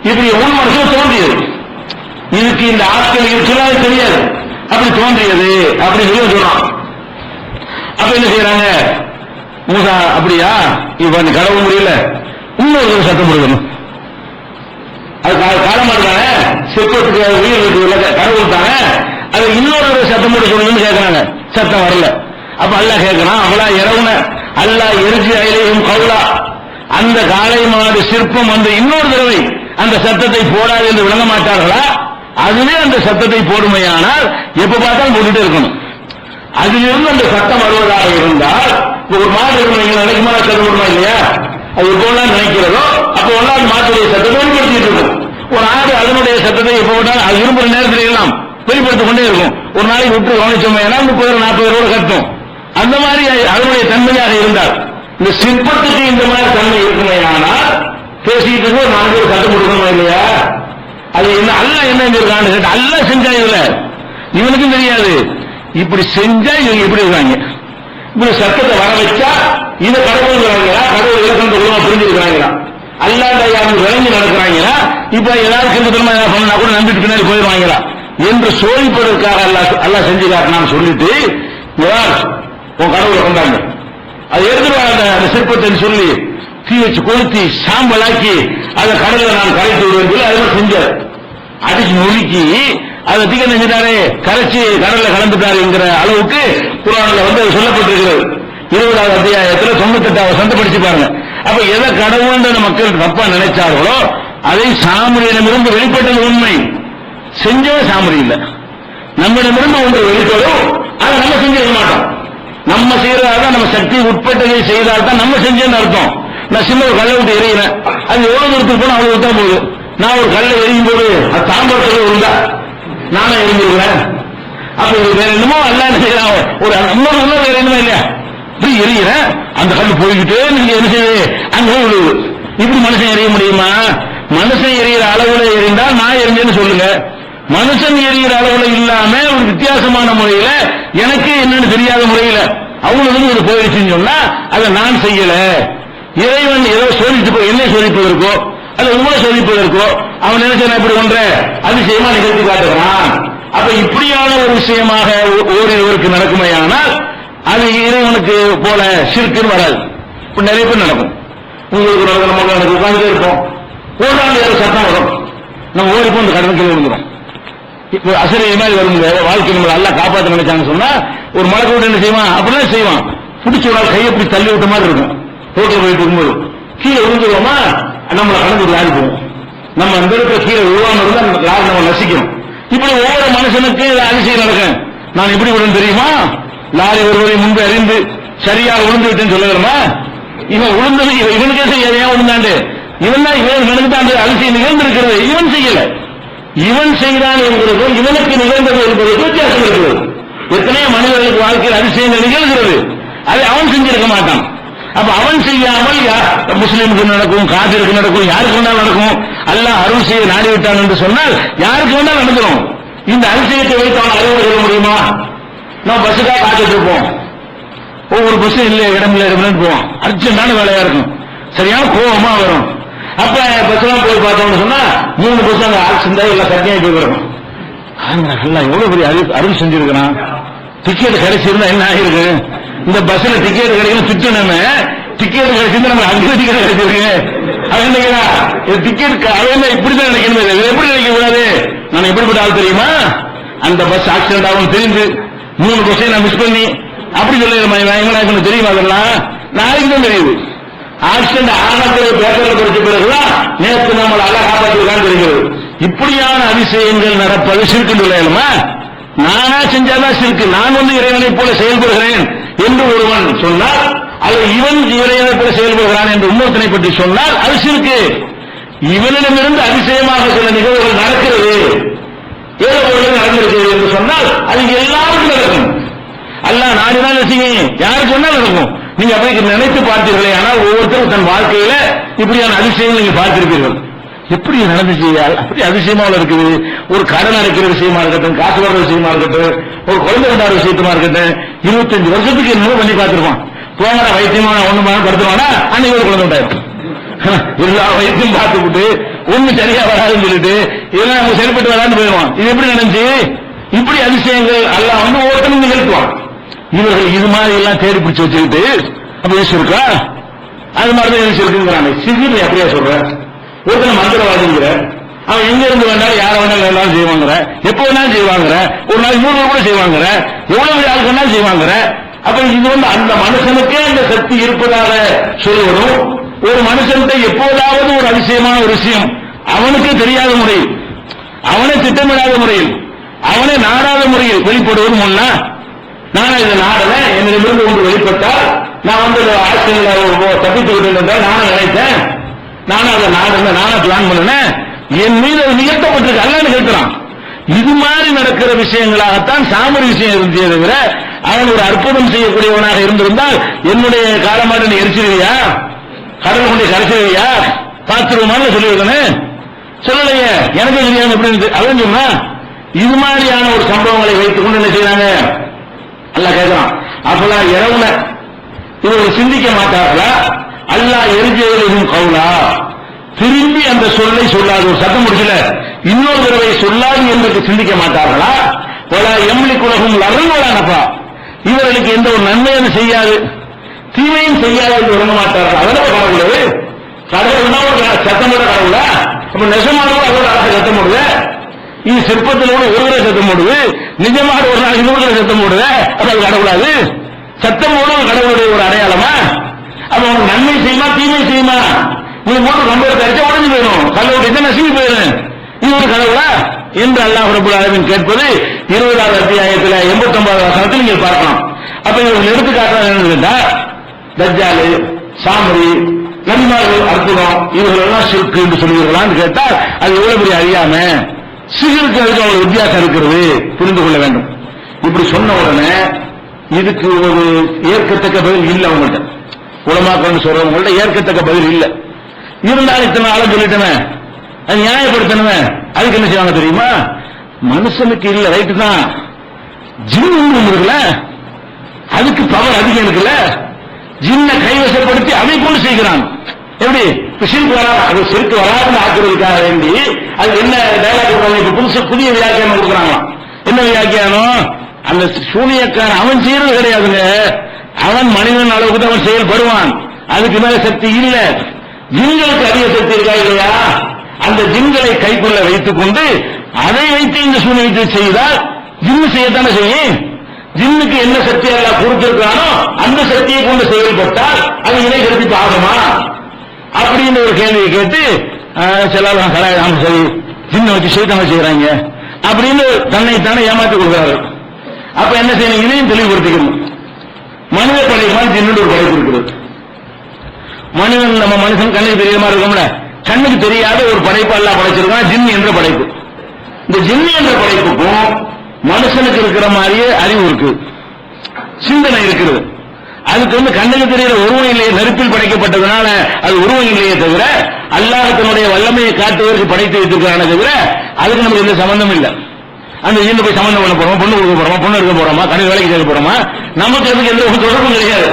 இப்படி உன் மனசுல தோன்றியது. இதுக்கு இந்த ஆட்கள் இருக்கிறாரு தெரியாது, அப்படி தோன்றியது அப்படின்னு சொல்லி சொல்றான். அப்ப என்ன செய்யறாங்க? மூசா அப்படியா, இப்ப கடவுள் முடியல, இன்னொரு சத்தம் கொடுக்கணும். அது காலமாடு தானே, சிற்பத்துக்கு உயிர் இருக்கு, கடவுள் தானே, அது இன்னொரு சத்தம் போட்டு சொல்லணும்னு கேட்கிறாங்க. சத்தம் வரல. அப்ப அல்லாஹ் கேட்கிறான், அவளா இரவுன அல்லாஹ் எரிஜி அயிலையும் கவுலா, அந்த காளை மாடு சிற்பம் வந்து இன்னொரு தடவை அந்த சத்தத்தை போடாது என்று விளங்க மாட்டார்களா? அதுவே அந்த சத்தத்தை போடுமையானால் எப்ப பார்த்தாலும் போட்டுட்டே இருக்கணும். அதிலிருந்து அந்த சத்தம் வருவதாக இருந்தால், ஒரு மாடு நினைக்குமா சத்தம் வருமா இல்லையா? அது எப்போலாம் நினைக்கிறதோ அப்போ ஒன்றாவது மாட்டுடைய சத்தத்தை வெளிப்படுத்திட்டு இருக்கும். ஒரு ஆடு அதனுடைய சத்தத்தை எப்போ விட்டாலும் அது விரும்புற நேரத்தில் எல்லாம் வெளிப்படுத்திக் கொண்டே இருக்கும். ஒரு நாளைக்கு விட்டு கவனிச்சோம் 30-40 கட்டும். அந்த மாதிரி அதனுடைய தன்மையாக இருந்தால், இந்த சிற்பத்துக்கு இந்த மாதிரி தன்மை இருக்குமே, ஆனால் பேசிக்கிட்டு ஒரு 4 பேர் சத்தம் கொடுக்கணுமா இல்லையா? அது என்ன அல்லாஹ் என்ன இருக்கான்னு கேட்டு அல்லாஹ் செஞ்சா இதுல இவனுக்கும் தெரியாது. இப்படி செஞ்சா இவங்க எப்படி இருக்காங்க, இப்படி சத்தத்தை வர வச்சா இதை கடவுள்ங்கிறாங்களா, கடவுள் இலக்கணத்தை ஒழுங்கா புரிஞ்சிருக்கிறாங்களா? அல்லாஹ் யாரும் விளங்கி நடக்கிறாங்களா, இப்ப ஏதாவது கிருத்தமா ஏதாவது பண்ணா கூட நம்பிட்டு பின்னாடி போயிடுவாங்களா என்று சோதிப்பதற்காக அல்லாஹ் செஞ்சு காட்டினான்னு சொல்லிட்டு உன் கடவுளை கொண்டாங்க, அதை எடுத்துருவாங்க அந்த சிற்பத்தை சொல்லி தீ வச்சு கொளுத்தி சாம்பலாக்கி அதை கடலை நான் கரைத்து விடுவேன் சொல்லி அதெல்லாம் செஞ்சார். அடிச்சு நொறுக்கி அதை தீக்க செஞ்சுட்டாரு, கரைச்சி கடல்ல கலந்துட்டாரு என்கிற அளவுக்கு குர்ஆன்ல அது சொல்லப்பட்டிருக்கிறது. 20வது அத்தியாயத்துல 98வது வசனத்தை படிச்சு பாருங்க. அப்ப எதை கடவுள் மக்கள் தப்பா நினைச்சார்களோ அதை சாமுரியனிடமிருந்து வெளிப்பட்டது உண்மை, செஞ்சவே சாமுரி இல்ல. நம்மிடமிருந்து ஒன்று வெளிப்படும், அதை நம்ம செஞ்சிட மாட்டோம். நம்ம செய்யறதாக நம்ம சக்தி உட்பட்டதை செய்தால் தான் நம்ம செஞ்சேன்னு அர்த்தம். நான் சின்ன ஒரு கல்லை விட்டு எறிகிறேன், அது எவ்வளவு தூரத்துக்கு போனா அவ்வளவு தான் போகுது. நான் ஒரு கல்லை எரியும் போது அது தாம்பரத்தில் இருந்தா நானே எரிஞ்சிருக்கிறேன். அப்ப இது வேற என்னமோ அல்ல செய்யலாம், ஒரு இன்னொரு வேற என்னமோ இல்லையா, இப்படி எரிகிறேன், அந்த கல் போய்கிட்டே நீங்க என்ன செய்யுது அங்கே விழுவு. இப்படி மனுஷன் எறிய முடியுமா? மனுஷன் எரிகிற அளவுல எரிந்தால் நான் எரிஞ்சேன்னு சொல்லுங்க. மனுஷன் எரிகிற அளவுல இல்லாம ஒரு வித்தியாசமான முறையில எனக்கு என்னன்னு தெரியாத முறையில அவங்களுக்கு ஒரு போயிடுச்சுன்னு சொன்னா அதை நான் செய்யல. இறைவன் ஏதோ சோதித்து என்னை சோதிப்பதற்கோ அல்ல உங்களை சோதிப்பதற்கோ அவன் நினைச்சா இப்படி ஒன்றை அதிசயமா நிகழ்த்தி காட்டுகிறான். அப்ப இப்படியான ஒரு விஷயமாக ஓரிருவருக்கு நடக்குமையானால் அது இறைவனுக்கு போல சிறுக்குன்னு வராது. இப்ப நிறைய பேர் நடக்கும், உங்களுக்கு நடக்கிற மக்கள் எனக்கு உட்கார்ந்துட்டே இருப்போம், ஓடாண்டு ஏதோ சட்டம் வரும், நம்ம ஓடிப்போம் இந்த கடனுக்கு விழுந்துடும். இப்போ அசரிய மாதிரி வருங்க வாழ்க்கை நம்மளை எல்லாம் காப்பாற்ற நினைச்சாங்க சொன்னா ஒரு மழை கூட என்ன செய்வான், அப்படிதான் செய்வான், பிடிச்ச ஒரு கையை அப்படி தள்ளி விட்ட மாதிரி இருக்கும். ரோட்டில் போயிட்டு இருக்கும்போது கீழே விழுந்துருவோமா, நம்மளை கடந்து லாரி போவோம். நம்ம அந்த இடத்துல கீழே விழுவாம இருந்தா அந்த லாரி நம்ம நசிக்கணும். இப்படி ஒவ்வொரு மனுஷனுக்கு அதிசயம் நடக்கும். நான் எப்படி விழுந்து தெரியுமா, லாரி ஒருவரை முன்பு அறிந்து சரியாக விழுந்து விட்டேன்னு சொல்லலாமா? இவன் விழுந்தது இவனுக்கே செய்ய ஏன் விழுந்தாண்டு, இவன் தான் இவன் நடந்து அந்த அதிசயம் நிகழ்ந்திருக்கிறது, இவன் செய்யல. இவன் செய்தான் என்கிறதும் இவனுக்கு நிகழ்ந்தது என்பதற்கு வித்தியாசம் இருக்கிறது. எத்தனையோ மனிதர்களுக்கு வாழ்க்கையில் அதிசயங்கள் நிகழ்கிறது, அதை அவன் செஞ்சிருக்க மாட்டான். அப்ப அவன் செய்யாமல் முஸ்லிமுக்கு நடக்கும், காபிருக்கு நடக்கும், யாருக்கு வேணாலும் நடக்கும். அல்லாஹ் அருள் செய்ய நாடிவிட்டான் என்று சொன்னால் யாருக்கு வேணாலும் நடந்துடும். இந்த அதிசயத்தை வைத்து அவன் அறிவு சொல்ல முடியுமா? நான் பஸ்ஸுக்காக காத்துட்டு இருப்போம், ஒவ்வொரு பஸ்ஸும் இல்லை இடம் இல்லை இடம்னு போவோம், அர்ஜென்டான வேலையா இருக்கும், சரியான கோபமா வரும். அப்ப பஸ்லாம் போய் பார்த்தோம்னு சொன்னா 3 பஸ் அங்க ஆக்சிடென்ட் ஆகி எல்லாம் சத்தியம் போய் வரணும். எவ்வளவு பெரிய அருள் செஞ்சிருக்கிறான். டிக்கெட் கிடைச்சிருந்தா என்ன ஆகிருக்கு, இந்த பஸ்ல டிக்கெட் கிடைக்கணும் திட்டணுமே, டிக்கெட் கிடைச்சிருந்தா நம்ம அங்கே டிக்கெட் கிடைச்சிருக்கு. அவன் என்ன டிக்கெட் அவன் இப்படிதான் நினைக்கணும், எப்படி நினைக்க கூடாது. நான் எப்படிப்பட்ட ஆள் தெரியுமா, அந்த பஸ் ஆக்சிடென்ட் ஆகும் தெரிந்து 3 பஸ்ஸை நான் மிஸ் பண்ணி அப்படி சொல்ல தெரியுமா, அதெல்லாம் நாளைக்கு தான் தெரியுது. ஆக்சிடென்ட் ஆனத்தில் பேப்பர்ல படிச்ச பிறகுதான் நேற்று நம்மளை அல்ல காப்பாற்றிருக்கான்னு தெரிகிறது. இப்படியான அதிசயங்கள் நடப்பது சிறுக்கு இல்லையா? நானா செஞ்சாதான் சிறுக்கு. நான் இறைவனை போல செயல்படுகிறேன் என்று ஒருவன் சொன்னால், அது இவன் இறைவனை போல செயல்படுகிறான் என்று இன்னொருத்தனை பற்றி சொன்னால் அது சிறுக்கு. இவனிடமிருந்து அதிசயமாக சில நிகழ்வுகள் நடக்கிறது, ஏதோ ஒரு நடந்திருக்கிறது என்று சொன்னால் அது எல்லாருக்கும் நடக்கும். அல்லாஹ் நாடினால் யாருக்கு சொன்னால் நடக்கும். நீங்க அப்படி நினைத்து பார்த்தீர்களே, ஆனால் ஒவ்வொருத்தரும் தன் வாழ்க்கையில இப்படியான அதிசயங்கள் நீங்க பார்த்திருப்பீர்கள். எப்படி நடந்துச்சு, அப்படி அதிசயமா இருக்குது. ஒரு கடன் அடைக்கிற விஷயமா இருக்கட்டும், காசு வர்ற விஷயமா இருக்கட்டும், ஒரு குழந்தை கொண்டாட விஷயமா இருக்கட்டும், 25 வருஷத்துக்கு என்னமோ பண்ணி பார்த்திருப்பான். போகிற வைத்தியமான ஒண்ணு படுத்துவானா அன்னைக்கு ஒரு குழந்தை உண்டாயிருக்கும். எல்லா வைத்தியம் பார்த்துக்கிட்டு ஒண்ணு சரியா வராதுன்னு சொல்லிட்டு இதெல்லாம் அவங்க சரிப்பட்டு வரான்னு போயிடுவான். இது எப்படி நடந்துச்சு? இப்படி அதிசயங்கள் அல்லாஹ் ஒவ்வொருத்தரும் நிகழ்த்துவான். இவர்கள் இது மாதிரி எல்லாம் தேடி பிடிச்சு வச்சுக்கிட்டு அப்ப இருக்கா, அது மாதிரிதான் இருக்குங்கிறாங்க. சிறுமை அப்படியா சொல்ற? ஒருத்தனை மந்திரவாதிங்கிற, அவன் எங்க இருந்து வேண்டாலும் யார வேணாலும் எல்லாரும் செய்வாங்கிற, எப்ப வேணாலும் செய்வாங்கிற, ஒரு நாள் 100 கூட செய்வாங்கிற, எவ்வளவு ஆளுக்கு வேணாலும் செய்வாங்கிற. அப்ப இது அந்த மனுஷனுக்கே அந்த சக்தி இருப்பதாக சொல்லுவதும், ஒரு மனுஷன்கிட்ட எப்போதாவது ஒரு அதிசயமான ஒரு விஷயம் அவனுக்கு தெரியாத முறையில், அவனை திட்டமிடாத முறையில், அவனை நாடாத முறையில் வெளிப்படுவதும் முன்னா, நானும் இதை நாடல, என்னிடமிருந்து ஒன்று வெளிப்பட்டால் நான் ஆசிரியர் தப்பித்து விட்டேன் என்றால் நானும் நினைத்தேன், நானும் அதை நாடுறேன், நானும் பிளான் பண்ணினேன், என் மீது அது நிகழ்த்தப்பட்டிருக்கு அல்லன்னு கேட்கிறான். இது மாதிரி நடக்கிற விஷயங்களாகத்தான் சாமரி விஷயம் இருந்தே தவிர, அவன் ஒரு அற்புதம் செய்யக்கூடியவனாக இருந்திருந்தால் என்னுடைய காலமாட்டு நீ எரிச்சிருவியா, கடல் கொண்டு கரைச்சிருவியா, பார்த்துருவோமான்னு சொல்லியிருக்கேன். சொல்லலையே, எனக்கு தெரியாது எப்படி அவன் சொன்னா. இது மாதிரியான ஒரு சம்பவங்களை வைத்துக் கொண்டு என்ன செய்யறாங்க அல்லாஹ் கேட்கிறான். அப்பெல்லாம் இரவுல இவர்கள் சிந்திக்க மாட்டார்களா? அல்லாஹ் எரிஜிலும் கவுலா, திரும்பி அந்த சொல்லை சொல்லாது, ஒரு சத்தம் முடிச்சல இன்னொரு தடவை சொல்லாது என்று சிந்திக்க மாட்டார்களா? பல எம்லி குலகும் லருங்களானப்பா, இவர்களுக்கு எந்த ஒரு நன்மையும் செய்யாது தீமையும் செய்யாது என்று விரும்ப மாட்டார்கள். அதனால கடவுள் கடவுள்னா ஒரு சத்தமிட கடவுளா? அப்ப நெசமானவங்க அதோட அழகாக சத்தம் போடுது. இது சிற்பத்திலோட ஒரு தடவை சத்தம் போடுது, நிஜமாக ஒரு நாள் இன்னொரு தடவை சத்தம் போடுது. அப்ப அது கடவுளாது? சத்தம் போட கடவுளுடைய ஒரு அடையாளமா? அப்ப உனக்கு நன்மை செய்யுமா தீமை செய்யுமா? நீ போட்டு ரொம்ப தரிச்சா உடஞ்சு போயிடும், கல்லூரி நசுங்கி போயிடும். இது ஒரு கடவுளா என்று அல்லாஹ் ரப்பல் ஆலமீன் கேட்பது 20வது அத்தியாயத்தில் 89வது வசனத்தில் நீங்கள் பார்க்கலாம். அப்ப இவர்கள் எடுத்துக்காட்டாக என்ன கேட்டா, தஜ்ஜாலு, சாமரி, நபிமார்கள் அற்புதம், இவர்கள் எல்லாம் ஷிர்க் என்று சொல்லுவீர்களான்னு கேட்டால் அது எவ்வளவு பெரிய அறியாம. சிறுக்கு அதுக்கு அவ்வளவு வித்தியாசம் இருக்கிறது, புரிந்து கொள்ள வேண்டும். இப்படி சொன்ன உடனே இதுக்கு ஒரு ஏற்கத்தக்க பதில் இல்லை. அவங்கள்ட்ட உலமாக்கள் சொல்றவங்கள்ட்ட ஏற்கத்தக்க பதில் இல்லை. இருந்தாலும் இத்தனை ஆளும் சொல்லிட்டமே, அது நியாயப்படுத்தணுமே. அதுக்கு என்ன செய்வாங்க தெரியுமா? மனுஷனுக்கு இல்ல ரைட்டு தான், ஜின்னு இருக்குல்ல, அதுக்கு பவர் அதிகம் இருக்குல்ல, ஜின்னை கைவசப்படுத்தி அதை கொண்டு செய்கிறான். எப்படி சிறுக்கு வராது, சிறுக்கு வராதுன்னு ஆக்குறதுக்காக வேண்டி அது என்ன டயலாக் புதுசு புதிய வியாக்கியானம் கொடுக்குறாங்களாம். என்ன வியாக்கியானம்? அந்த சூனியக்காரன் அவன் செய்யறது கிடையாதுங்க, அவன் மனிதன் அளவுக்கு தான் அவன் செயல்படுவான், அதுக்கு மேல சக்தி இல்ல. ஜின்களுக்கு அதிக சக்தி இருக்கா இல்லையா? அந்த ஜின்களை கைக்குள்ள வைத்துக் கொண்டு அதை வைத்து இந்த சூனியத்தை செய்தால் ஜின்னு செய்யத்தானே செய்யும். ஜின்னுக்கு என்ன சக்தி எல்லாம் கொடுத்திருக்கானோ அந்த சக்தியை கொண்டு செயல்பட்டால் அது இணை கருத்து ஆகுமா அப்படின்னு ஒரு கேள்வியை கேட்டு சில சரி ஜின்னை வச்சு செய்தாங்க செய்யறாங்க அப்படின்னு தன்னைத்தானே ஏமாற்றி கொடுக்கிறார்கள். அப்ப என்ன செய்யணும்? இதையும் தெளிவுபடுத்திக்கணும். மனித படைப்பால் ஜின்னு ஒரு படைப்பு இருக்கிறது. மனிதன் நம்ம மனுஷன் கண்ணுக்கு தெரியாம இருக்கோம்ல, கண்ணுக்கு தெரியாத ஒரு படைப்பு அல்லாஹ் படைச்சிருக்கான், ஜின் என்ற படைப்பு. இந்த ஜின் என்ற படைப்புக்கும் மனுஷனுக்கு இருக்கிற மாதிரியே அறிவு இருக்கு, சிந்தனை இருக்கிறது. அதுக்கு கண்ணுக்கு தெரிகிற உருவம் இல்லையே, நெருப்பில் படைக்கப்பட்டதுனால அது உருவம் இல்லையே தவிர அல்லாஹ் தன்னுடைய வல்லமையை காட்டுவதற்கு படைத்து வைத்திருக்கிறானே தவிர அதுக்கு நமக்கு எந்த சம்பந்தம் இல்லை. அந்த ஜின்னு போய் சம்பந்தம் பண்ண போறோமா, பொண்ணு கொடுக்க போறோமா, பொண்ணு எடுக்க போறோமா, கடையில் வேலைக்கு சேர்க்க போறோமா, நமக்கு அதுக்கு எந்த ஒரு தொடர்பும் கிடையாது.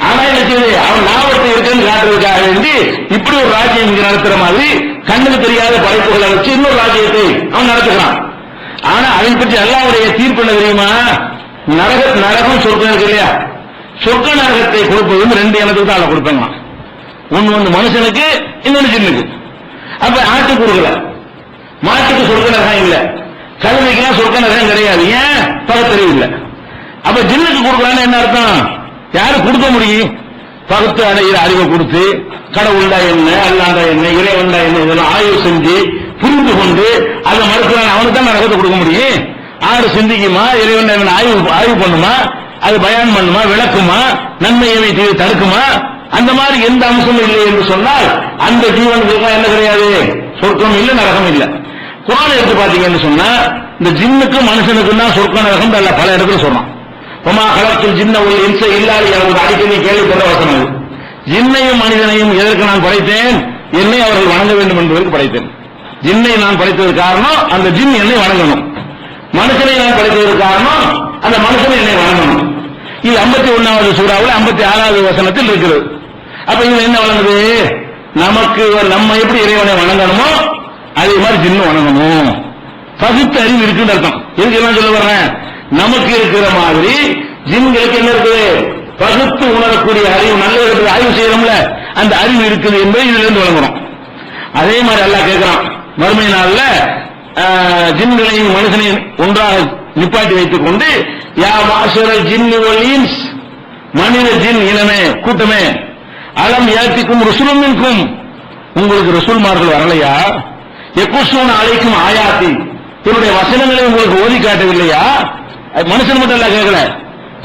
ஆனா என்ன செய்யுது? அவன் லாபத்தை இருக்குன்னு காட்டுறதுக்காக வேண்டி இப்படி ஒரு ராஜ்யம் இங்க நடத்துற மாதிரி கண்ணுக்கு தெரியாத படைப்புகளை வச்சு இன்னொரு ராஜ்யத்தை அவன் நடத்துகிறான். ஆனா அதை பற்றி அல்லாஹ்வுடைய தீர்ப்பு என்ன தெரியுமா? நரகம் சொர்க்கம் இருக்கு இல்லையா, சொர்க்க நரகத்தை கொடுப்பது ரெண்டு இனத்துக்கு தான் அதை கொடுப்பாங்க. ஒன்னு மனுஷனுக்கு, இன்னொன்னு ஜின்னுக்கு. அப்ப ஆட்டு கொடுக்கல, மாட்டுக்கு சொர்க்க நரகம் இல்ல, கழுதைக்கெல்லாம் சொர்க்க நரகம் கிடையாது. ஏன்? பகுத்தறிவு இல்லை. அப்ப ஜின்னுக்கு கொடுக்கலான்னு என்ன அர்த்தம்? யாரு கொடுக்க முடியும்? பகுத்து அடைகிற அறிவை கொடுத்து கடவுள்டா என்ன, அல்லாண்டா என்ன, இறைவன்டா என்ன, இதெல்லாம் ஆய்வு செஞ்சு புரிந்து கொண்டு அதை மறுக்கிறான், அவனுக்கு தான் நரகத்தை கொடுக்க முடியும். ஆறு சிந்திக்குமா, இறைவன் என்ன ஆய்வு பண்ணுமா, அது பயான் பண்ணுமா, விளக்குமா, நன்மையை தடுக்குமா? அந்த மாதிரி எந்த அம்சமும் இல்லை என்று சொன்னால் அந்த ஜீவனுக்கு என்ன கிடையாது? சொர்க்கம் இல்லை, நரகம் இல்லை. குர்ஆன் எடுத்து பாத்தீங்கன்னு சொன்னா இந்த ஜின்னுக்கும் மனுஷனுக்கும் தான் சொர்க்க நரகம் பல இடத்துல சொன்னான். ஒமா கலக்கில் ஜின்ன ஒரு இன்ச இல்லாத அடிக்கடி கேள்விப்பட்ட வசனம். ஜின்னையும் மனிதனையும் எதற்கு நான் படைத்தேன்? என்னை அவர்கள் வணங்க வேண்டும் என்பதற்கு படைத்தேன். ஜின்னை நான் படைத்ததற்கு காரணம் அந்த ஜின் என்னை வணங்கணும், மனுஷனை நான் படைத்ததற்கு காரணம் அந்த மனுஷனை என்னை வணங்கணும். இது 51வது சூறாவில் 56வது வசனத்தில் இருக்கிறது. அப்ப இது என்ன வழங்குது? நமக்கு நம்ம எப்படி இறைவனை வணங்கணுமோ அதே மாதிரி ஜின்னு வணங்கணும். பகுத்து அறிவு இருக்குன்னு அர்த்தம். எதுக்கு என்ன சொல்ல வர்றேன்? நமக்கு இருக்கிற மாதிரி ஜின்களுக்கு என்ன இருக்குது? பகுத்து உணரக்கூடிய அறிவு, நல்ல ஆய்வு செய்யறோம்ல, அந்த அறிவு இருக்குது என்பதை இதுல இருந்து வழங்குறோம். அதே மாதிரி அல்லாஹ் கேட்கிறான், மறுமை நாள்ல ஜின்களையும் மனுஷனையும் ஒன்றாக நிப்பாட்டி வைத்துக் கொண்டு யா மாஷரல் ஜின்னி வல் இன்ஸ், மனித ஜின் இனமே கூட்டமே, அலம் யாத்திக்கும் ருசுலும் மின்கும், உங்களுக்கு ரசூல்மார்கள் வரலையா? யகுஸூன அலைக்கும் ஆயாத்தி, என்னுடைய வசனங்களை உங்களுக்கு ஓதி காட்டவில்லையா? மனுஷன் மட்டும் எல்லாம் கேட்கல,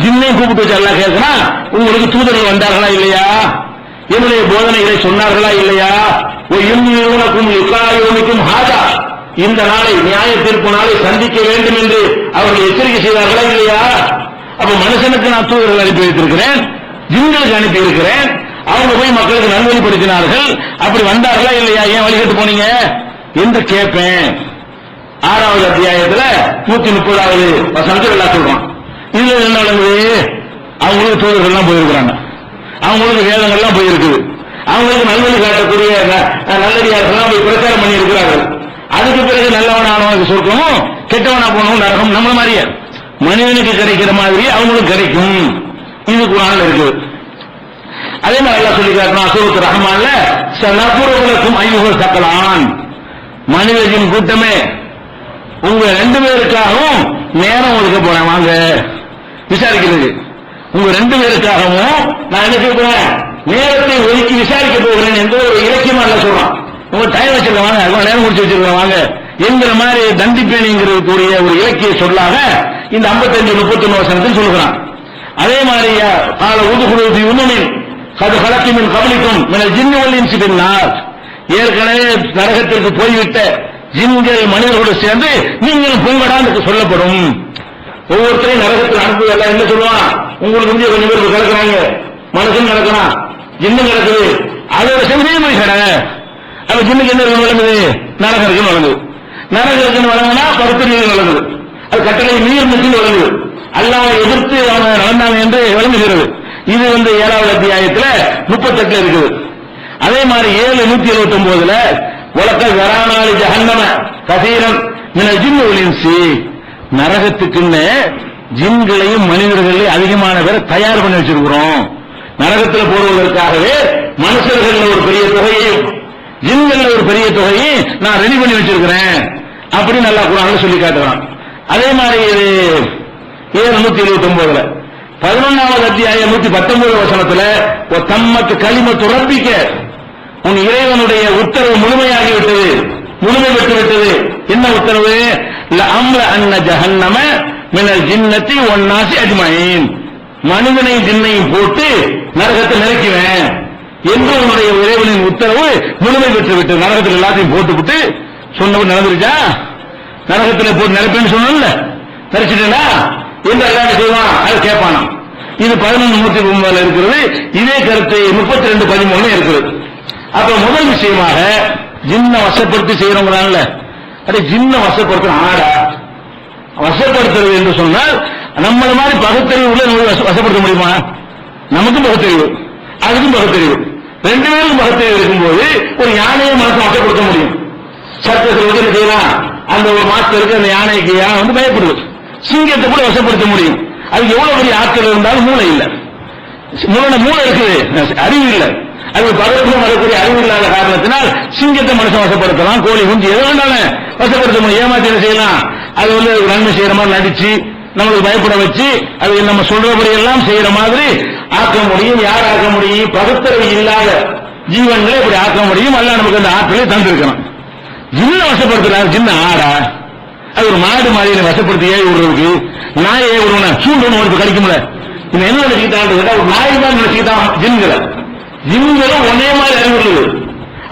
ஜின்னையும் கூப்பிட்டு வச்சு எல்லாம் கேட்கிறான், உங்களுக்கு தூதர்கள் வந்தார்களா இல்லையா? என்னுடைய போதனைகளை சொன்னார்களா இல்லையா? ஹாஜா, இந்த நாளை நியாய தீர்ப்பு நாளை சந்திக்க வேண்டும் என்று அவர்கள் எச்சரிக்கை செய்தார்களா இல்லையா? அப்ப மனுஷனுக்கு நான் தூதர்கள் அனுப்பி வைத்திருக்கிறேன், ஜின்களுக்கு அனுப்பி இருக்கிறேன், அவங்க போய் மக்களுக்கு நல்வழிப்படுத்தினார்கள், அப்படி வந்தார்களா இல்லையா? ஏன் வழிகட்டு போனீங்க என்று கேட்பேன். 6வது அத்தியாயத்துல 130வது வசனத்தில் எல்லாம் சொல்றான். இதுல என்ன விளங்குது? அவங்களுக்கு தூதர்கள்லாம் போயிருக்கிறாங்க, அவங்களுக்கு வேதங்கள்லாம் போயிருக்குது. அவங்களுக்கு நல்வழி காட்டக்கூடிய நல்லடியார்கள் போய் பிரச்சாரம் பண்ணி இருக்கிறார்கள். அதுக்கு பிறகு நல்லவனானவனுக்கு சொர்க்கமும் கெட்டவனா போனவன் நரகம். நம்மள மாதிரியே மனிதனுக்கு கிடைக்கிற மாதிரி அவங்களுக்கு கிடைக்கும். இது குர்ஆன்ல இருக்கு. அதே மாதிரி அல்லாஹ் சொல்லி காட்டுறான் சூரத்து ரஹ்மான்ல சனஃபுருலக்கும் அய்யுஹல் தக்லான், மனிதரின் கூட்டமே உங்க ரெண்டு பேருக்காகவும் நேரம் ஒதுக்க போறேன் வாங்க விசாரிக்கிறது. உங்க ரெண்டு பேருக்காகவும் நான் என்ன செய்ய நேரத்தை ஒதுக்கி விசாரிக்க போகிறேன் என்று ஒரு இலக்கியமா அல்ல சொல்றான். உங்க டைம் வச்சிருக்க வாங்க, நேரம் முடிச்சு வச்சிருக்க வாங்க என்கிற மாதிரி தண்டிப்பேனிங்கிறதுக்குரிய ஒரு இலக்கிய சொல்லாக இந்த 55-31 வசனத்தில் சொல்லுகிறான். அதே மாதிரி கால ஊதுகுருதி உண்மையின் கது கலத்தின் கபலிக்கும் ஜின்னு வல்லின் பின்னார், ஏற்கனவே நரகத்திற்கு போய்விட்ட ஜின்கள் மனிதர்களோடு சேர்ந்து நீங்கள் பொங்கடான்னு சொல்லப்படும். ஒவ்வொருத்தரையும் நரகத்தில் அனுப்புவதெல்லாம் என்ன சொல்லுவான், உங்களுக்கு வந்து கொஞ்சம் பேருக்கு கிடக்குறாங்க, மனுஷன் கிடக்கிறான், ஜின்னும் கிடக்குது, அதோட செஞ்சே போய் கடை. அப்ப ஜின்னுக்கு என்ன வழங்குது, நரகம் இருக்குன்னு வழங்குது. நரகம் இருக்குன்னு வழங்கினா பருத்தறிவு வழங்குது. அது கட்டளை நீர் முக்கின்னு வழங்குது. அல்லாஹ்வை எதிர்த்து அவங்க நடந்தாங்க என்று வழங்குகிறது. இது 7வது அத்தியாயத்தில் 38 இருக்குது. அதே மாதிரி 7:179 உலக வரானாலி ஜஹன்னம கசீரன் மினல் ஜின்னு வல் இன்சி, நரகத்துக்குன்னு ஜின்களையும் மனிதர்களையும் அதிகமான பேரை தயார் பண்ணி வச்சிருக்கிறோம். நரகத்தில் போடுவதற்காகவே மனுஷர்கள் ஒரு பெரிய தொகையையும் ஜின்கள் ஒரு பெரிய தொகையும் நான் ரெடி பண்ணி வச்சிருக்கிறேன் அப்படின்னு அல்லாஹ் குர்ஆன்ல சொல்லி காட்டுறான். அதே மாதிரி 7:179 11வது அத்தியாயம் 119 வசனத்துல தம்மத்து கலிமத்து ரப்பிக்க, உன் இறைவனுடைய உத்தரவு முழுமையாகிவிட்டது, முழுமை பெற்று விட்டது. என்ன உத்தரவு, லஅம்ர அன்ன ஜஹன்னம மினல் ஜின்னத்தி வன்னாசி அஜ்மஈன், மனிதனையும் ஜின்னையும் போட்டு நரகத்தை நிரப்புவேன் என்று உன்னுடைய இறைவனின் உத்தரவு முழுமை பெற்று விட்டது. நரகத்தில் எல்லாத்தையும் போட்டுவிட்டு சொன்னவர் நடந்துருச்சா, நரகத்தில் போட்டு நிரப்பேன்னு சொன்ன நினைச்சிட்டா என்று எல்லாம் செய்வான், அது கேட்பானா. இது 11:109 இருக்கிறது. இதே கருத்து 32:13 இருக்கிறது. அப்ப முதல் விஷயமாக ஜின்ன வசப்படுத்தி செய்யறவங்களால, அடே ஜின்ன வசப்படுத்துற ஆடா, வசப்படுத்துறது என்று சொன்னால் நம்மள மாதிரி பகுத்தறிவு உள்ள வசப்படுத்த முடியுமா? நமக்கும் பகுத்தறிவு, அதுக்கும் பகுத்தறிவு, ரெண்டு பேருக்கும் பகுத்தறிவு இருக்கும்போது ஒரு யானையை மனசை வசப்படுத்த முடியும். சட்டத்தில் உதவி செய்யலாம், அந்த ஒரு மாஸ்டருக்கு அந்த யானைக்கு யானை பயப்படுது. சிங்கத்தை கூட வசப்படுத்த முடியும். அது எவ்வளவு பெரிய ஆட்கள் இருந்தாலும் மூளை இல்லை, மூளை இருக்குது, அறிவு இல்லை. அது பகவத்தும் வரக்கூடிய அறிவு இல்லாத காரணத்தினால் சிங்கத்தை மனுஷன் வசப்படுத்தலாம், கோழி குஞ்சு எது வேண்டாலும் வசப்படுத்த முடியும். ஏமாத்தி என்ன செய்யலாம், அது நன்மை செய்யற மாதிரி நடிச்சு நம்மளுக்கு பயப்பட வச்சு அது நம்ம சொல்றபடி எல்லாம் செய்யற மாதிரி ஆக்க முடியும். யார் ஆக்க முடியும்? பகுத்தறிவு இல்லாத ஜீவன்களை இப்படி ஆக்க முடியும். அல்ல நமக்கு அந்த ஆற்றலை தந்திருக்கணும். ஜின்ன வசப்படுத்துறாரு, ஜின்ன ஆடா, அது ஒரு மாடு மாதிரி வசப்படுத்தி ஏறி விடுறதுக்கு, நாயை ஏறி விடுவன சூண்டு ஒரு கடிக்கும்ல, என்ன நினைச்சுக்கிட்டான், ஒரு நாய் தான் நினைச்சுக்கிட்டான் ஜின்களை. ஜின்களும் ஒன்னே மாதிரி அறிவுள்ளது.